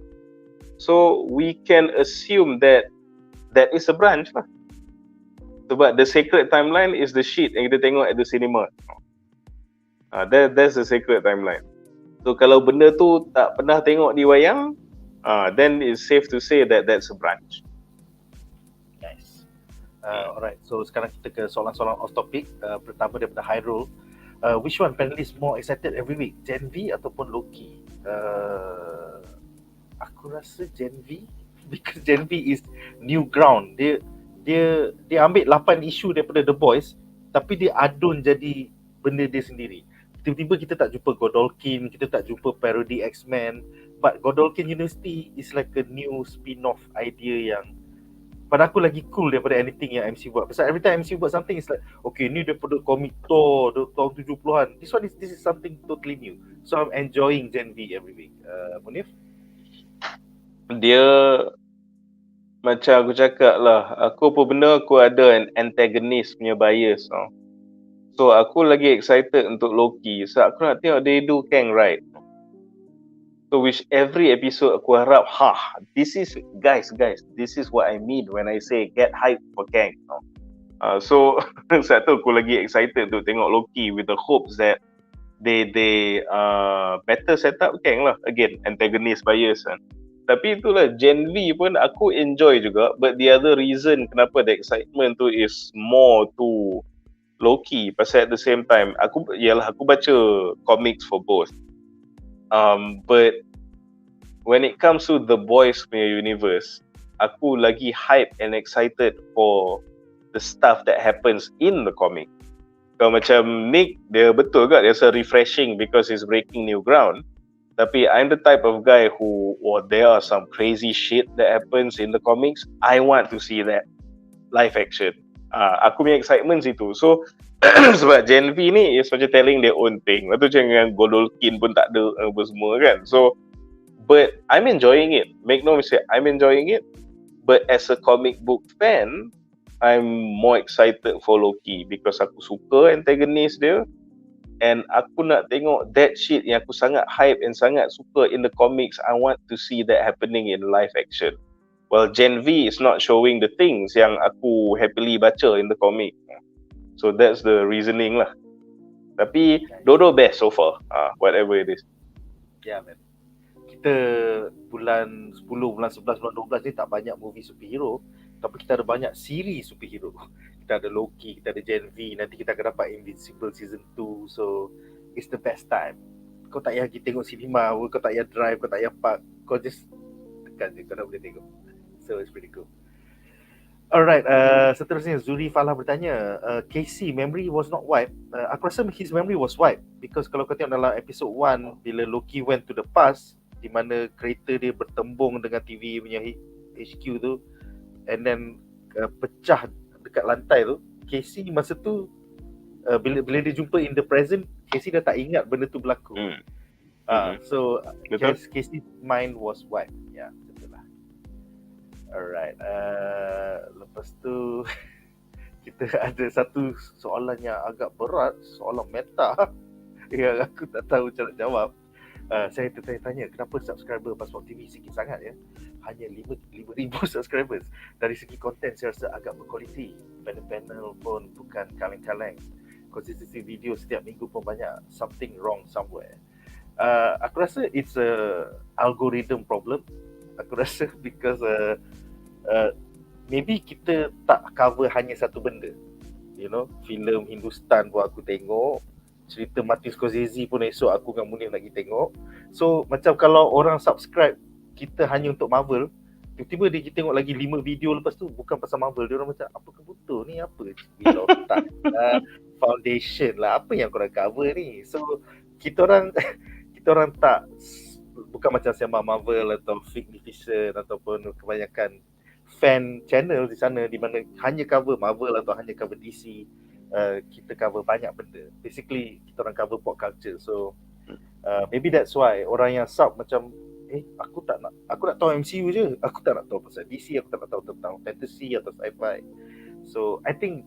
So we can assume that is a branch lah. Sebab the sacred timeline is the shit yang kita tengok at the cinema. That's the sacred timeline. So kalau benda tu tak pernah tengok di wayang, then it's safe to say that that's a branch. Nice. Alright, so sekarang kita ke soalan-soalan off topic. Pertama daripada Hyrule. Which one panelist more excited every week? Gen V ataupun Loki? Aku rasa Gen V, because Gen V is new ground. Dia ambil 8 isu daripada The Boys, tapi dia adun jadi benda dia sendiri. Tiba-tiba kita tak jumpa Godolkin, kita tak jumpa parody X-Men, but Godolkin University is like a new spin-off idea yang pada aku lagi cool daripada anything yang MC buat. Pasal every time MC buat something, it's like, okay, ni daripada komik Thor tahun 70-an. This is something totally new. So I'm enjoying Gen V every week. Munif? Dia macam aku cakap lah, aku apa benda aku ada an antagonist punya bias. So aku lagi excited untuk Loki. So aku nak tengok they do Kang right. So which every episode aku harap, this is guys, this is what I mean when I say get hype for Kang. So satu aku lagi excited untuk tengok Loki with the hopes that they better set up Kang lah. Again, antagonist bias kan. Tapi itulah Gen V pun aku enjoy juga, but the other reason kenapa the excitement tu is more to Loki, pasal at the same time aku baca comics for both. But when it comes to the Boys punya universe, aku lagi hype and excited for the stuff that happens in the comic. Kalau macam Nick, dia betul ke dia refreshing because he's breaking new ground. Tapi I'm the type of guy who, there are some crazy shit that happens in the comics. I want to see that live action. Aku punya excitement situ. So sebab Gen V ni is macam telling their own thing. Lepas tu macam dengan Godolkin pun tak ada apa semua kan. So but I'm enjoying it. Make no mistake, I'm enjoying it. But as a comic book fan, I'm more excited for Loki because aku suka antagonist dia. And aku nak tengok that shit yang aku sangat hype and sangat suka in the comics. I want to see that happening in live action. Well, Gen V is not showing the things yang aku happily baca in the comic. So that's the reasoning lah. Tapi Dodo best so far, whatever it is. Yeah, man. Kita bulan 10, bulan 11, bulan 12 ni tak banyak movie superhero, tapi kita ada banyak siri superhero. Kita ada Loki, kita ada Gen V, nanti kita akan dapat Invincible Season 2. So it's the best time. Kau tak payah pergi tengok cinema, kau tak payah drive, kau tak payah park, kau just tekan je, kau dah boleh tengok. So it's pretty cool. Alright, seterusnya Zuri Falah bertanya, Casey memory was not wiped. Aku rasa his memory was wiped because kalau kau tengok dalam episode 1, bila Loki went to the past, di mana kereta dia bertembung dengan TV punya HQ tu, and then pecah dekat lantai tu, Casey masa tu bila dia jumpa in the present, Casey dah tak ingat benda tu berlaku. So Casey's mind was wiped. Ya, betul lah. Alright, lepas tu kita ada satu soalan yang agak berat, soalan meta yang aku tak tahu cara jawab. Saya tertanya-tanya kenapa subscriber Passport TV sikit sangat ya. Hanya 5,000 subscribers. Dari segi konten saya rasa agak berkualiti. Panel-panel pun bukan kaleng-kaleng. Konsistensi video setiap minggu pun banyak. Something wrong somewhere. Aku rasa it's a algorithm problem. Aku rasa because maybe kita tak cover hanya satu benda. You know, filem Hindustan pun aku tengok, cerita Martin Scorsese pun esok aku dengan Munir nak pergi tengok. So macam kalau orang subscribe kita hanya untuk Marvel, tiba-tiba dia tengok lagi 5 video lepas tu bukan pasal Marvel, dia orang macam apa kebutuh ni, apa bila otak lah, foundation lah, apa yang korang cover ni. So kita orang tak, bukan macam sama Marvel atau Fake Division ataupun kebanyakan fan channel di sana di mana hanya cover Marvel atau hanya cover DC. Kita cover banyak benda. Basically kita orang cover pop culture. So maybe that's why orang yang sub macam aku nak tahu MCU je. Aku tak nak tahu pasal DC, aku tak nak tahu tentang fantasy atau sci-fi. So I think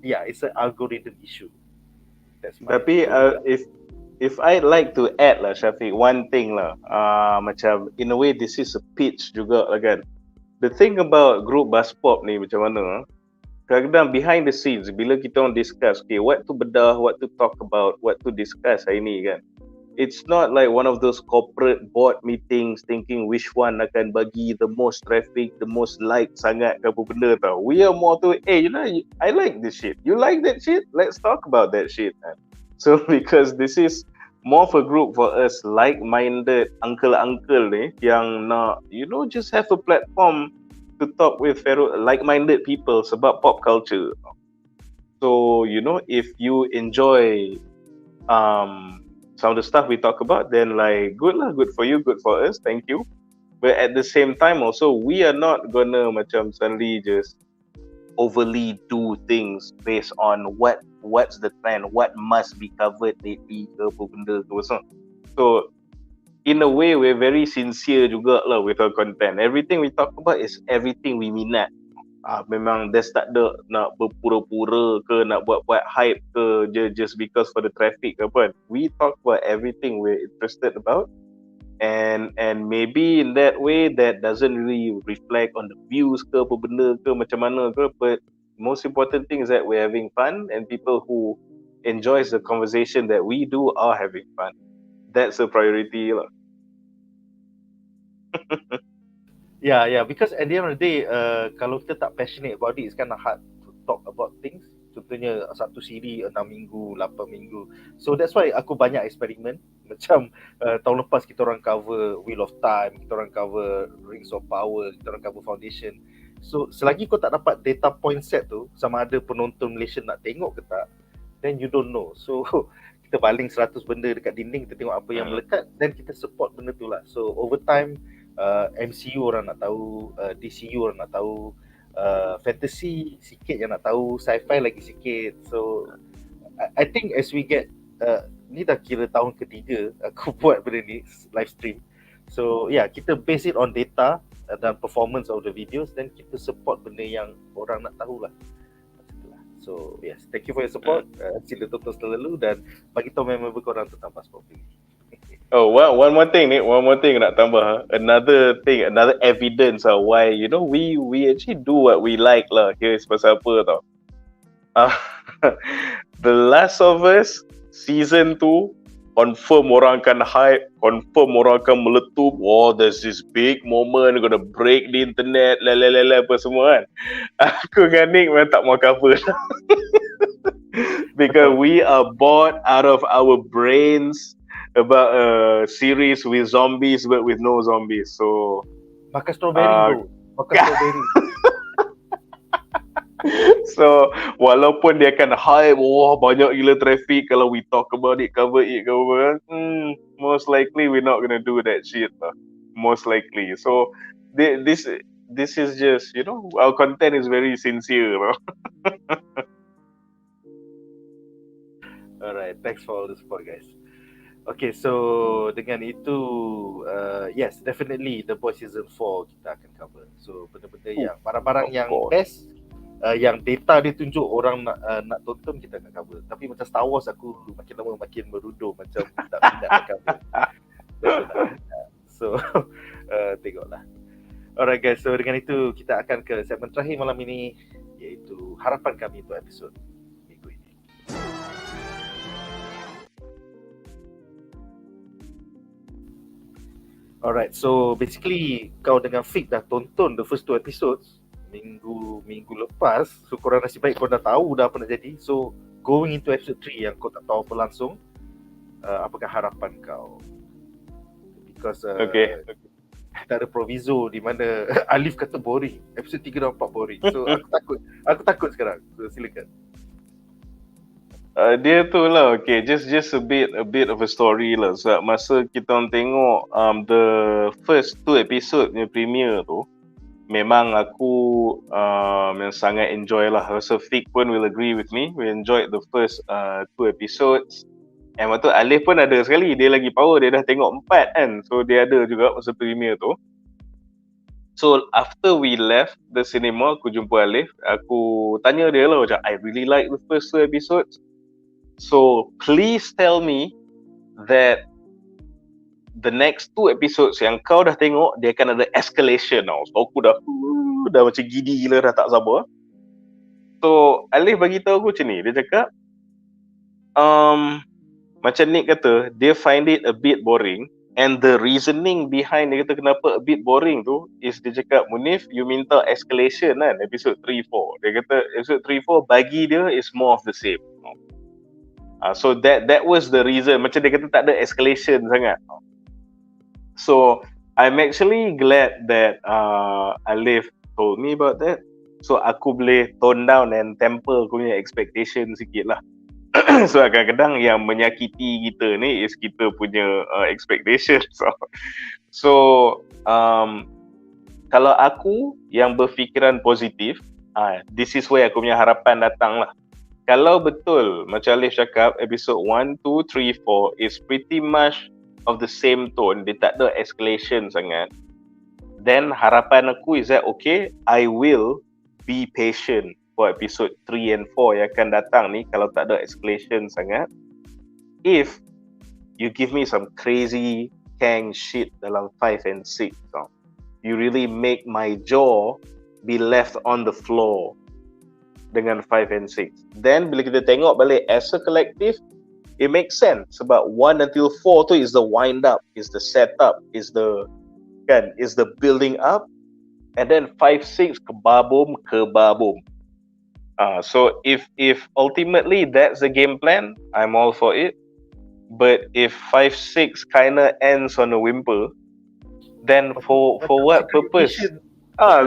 it's an algorithm issue. That's my Tapi if I'd like to add lah Syafiq, one thing lah, macam in a way this is a pitch juga lah kan. The thing about group Buzzpop ni macam mana, kadang-kadang behind the scenes bila kita orang discuss, okay, what to bedah, what to talk about, what to discuss hari ni kan, it's not like one of those corporate board meetings thinking which one akan bagi the most traffic, the most like sangat ke apa benda tau. We are more to, you know, I like this shit, you like that shit, let's talk about that shit. So because this is more of a group for us like-minded uncle-uncle ni yang nak, you know, just have a platform to talk with fellow like-minded people sebab pop culture. So, you know, if you enjoy some of the stuff we talk about, then like good lah, good for you, good for us, thank you. But at the same time also, we are not gonna macam suddenly just overly do things based on what's the trend, what must be covered lately ke apa benda tu. So in a way we're very sincere juga lah with our content. Everything we talk about is everything we minat. Memang there's tak ada nak berpura-pura ke nak buat hype ke just because for the traffic ke apa. We talk about everything we're interested about, and maybe in that way that doesn't really reflect on the views ke apa benda ke macam mana ke, but most important thing is that we're having fun and people who enjoys the conversation that we do are having fun. That's a priority lah. Yeah, because at the end of the day, kalau kita tak passionate about it, it's kind of hard to talk about things. Contohnya satu siri 6 minggu, 8 minggu. So that's why aku banyak eksperimen. Macam tahun lepas kita orang cover Wheel of Time, kita orang cover Rings of Power, kita orang cover Foundation. So selagi kau tak dapat data point set tu, sama ada penonton Malaysia nak tengok ke tak, then you don't know. So kita baling 100 benda dekat dinding, kita tengok apa yang melekat, then kita support benda tu lah. So over time, MCU orang nak tahu, DCU orang nak tahu, fantasy sikit yang nak tahu, sci-fi lagi sikit. So I think as we get ni dah kira tahun ketiga aku buat benda ni, live stream. So kita base it on data dan performance of the videos, then kita support benda yang orang nak tahu lah. So yes, thank you for your support. Sila tonton selalu dan bagi tahu member korang tentang Buzzpop TV. Oh, one more thing nak tambah. Another evidence of why, you know, we actually do what we like lah. Here's pasal apa tau. The Last of Us season 2 confirm orang akan hype, confirm orang akan meletup. Oh, there's this big moment gonna break the internet, apa semua kan. Aku dengan Nick memang tak mau cover. Because we are bored out of our brains about a series with zombies but with no zombies. So makan strawberry bro. Makan strawberry. So walaupun dia akan hype, banyak gila traffic kalau we talk about it, cover it, most likely we're not gonna do that shit lah. Most likely. So this is just, you know, our content is very sincere lah. Alright, thanks for all the support guys. Okay, so dengan itu yes, definitely The Boys Season 4 kita akan cover. So benda-benda yang barang-barang yang best, yang data dia tunjuk orang nak tonton, kita akan cover. Tapi macam Star Wars aku makin lama makin merudum, macam tak minat nak cover. So tengoklah. Alright guys, so dengan itu kita akan ke segmen terakhir malam ini, iaitu harapan kami untuk episod minggu ini. Alright, so basically kau dengan Fik dah tonton the first 2 episodes minggu lepas. So korang nasib baik kau dah tahu dah apa nak jadi. So going into episode 3 yang kau tak tahu apa langsung, apakah harapan kau? Because tak ada proviso di mana Alif kata boring, episode 3 dan 4 boring. So aku takut sekarang. So silakan. Dia tu lah, okay, just a bit of a story lah. So masa kita orang tengok the first 2 episode punya premiere tu, memang aku yang sangat enjoy lah. Rasa Fik pun will agree with me. We enjoyed the first 2 episodes. And waktu Alif pun ada sekali, dia lagi power, dia dah tengok 4 kan. So dia ada juga masa premiere tu. So after we left the cinema, aku jumpa Alif, aku tanya dia lah macam, I really like the first 2 episodes. So please tell me that the next 2 episodes yang kau dah tengok, dia akan ada escalation tau. So aku dah macam gidi gila, dah tak sabar. So Alif bagi tahu aku macam ni, dia cakap macam Nick kata, dia find it a bit boring. And the reasoning behind dia kata kenapa a bit boring tu is dia cakap, Munif, you minta escalation kan episode 3-4. Dia kata episode 3-4 bagi dia is more of the same. So that was the reason. Macam dia kata tak ada escalation sangat. So I'm actually glad that Alif told me about that. So aku boleh tone down and temper aku punya expectation sikit lah. So kadang-kadang yang menyakiti kita ni is kita punya expectation. So kalau aku yang berfikiran positif, this is where aku punya harapan datang lah. Kalau betul macam Alif cakap, episode 1, 2, 3, 4 is pretty much of the same tone, dia tak ada escalation sangat, then harapan aku is that okay, I will be patient for episode 3 and 4 yang akan datang ni kalau tak ada escalation sangat. If you give me some crazy Kang shit dalam 5 and 6, you really make my jaw be left on the floor dengan 5 and 6. Then bila kita tengok balik as a collective, it makes sense sebab 1 until 4 tu is the wind up, is the setup, is the building up, and then 5, 6 kebabum. So if ultimately that's the game plan, I'm all for it. But if 5, 6 kinda ends on a whimper, then for what purpose?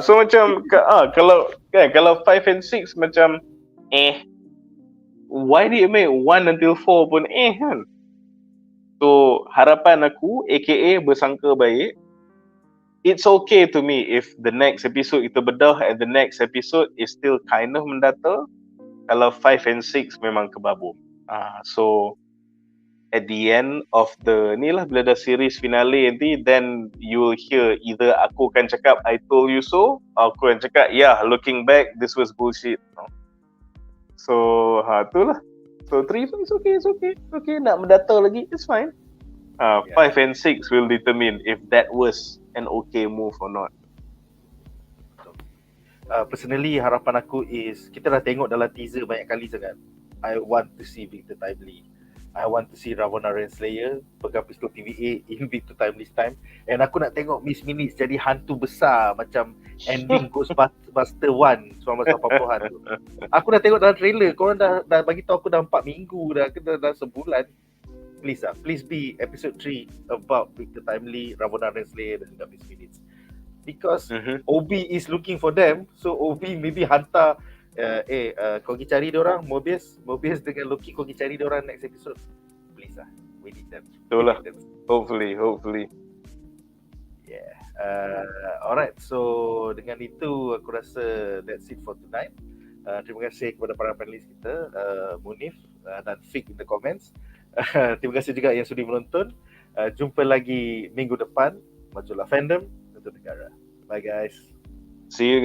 So macam kalau 5 and 6 macam why did you make 1 until 4 pun kan? So harapan aku, aka bersangka baik, it's okay to me if the next episode kita bedah and the next episode is still kind of mendata. Kalau 5 and 6 memang kebabum. So at the end of the ni lah, bila dah series finale nanti, then you will hear either aku akan cakap I told you so, or aku akan cakap yeah, looking back this was bullshit. So itulah. So 3 is okay. Nak mendata lagi, it's fine. 5 and 6 will determine if that was an okay move or not. Personally, harapan aku is, kita dah tengok dalam teaser banyak kali sangat, I want to see Victor Timely, I want to see Ravonna Renslayer pegang pistol TVA in Victor Timely's time, and aku nak tengok Miss Minutes jadi hantu besar macam ending Ghostbuster 1 1980-an tu. Aku dah tengok dalam trailer, korang dah bagi tahu aku dah 4 minggu dah sebulan. Please be episode 3 about Victor Timely, Ravonna Renslayer dan Miss Minutes. Because Obi is looking for them, so Obi maybe hantar kau pergi cari diorang, Mobius dengan Loki, kau pergi cari diorang next episode. Please lah, we need them. Betul lah, hopefully. Yeah. Alright, so dengan itu aku rasa that's it for tonight. Terima kasih kepada para panelis kita, Munif dan Fik in the comments. Terima kasih juga yang sudi menonton. Jumpa lagi minggu depan. Majulah fandom untuk negara. Bye guys. See you guys.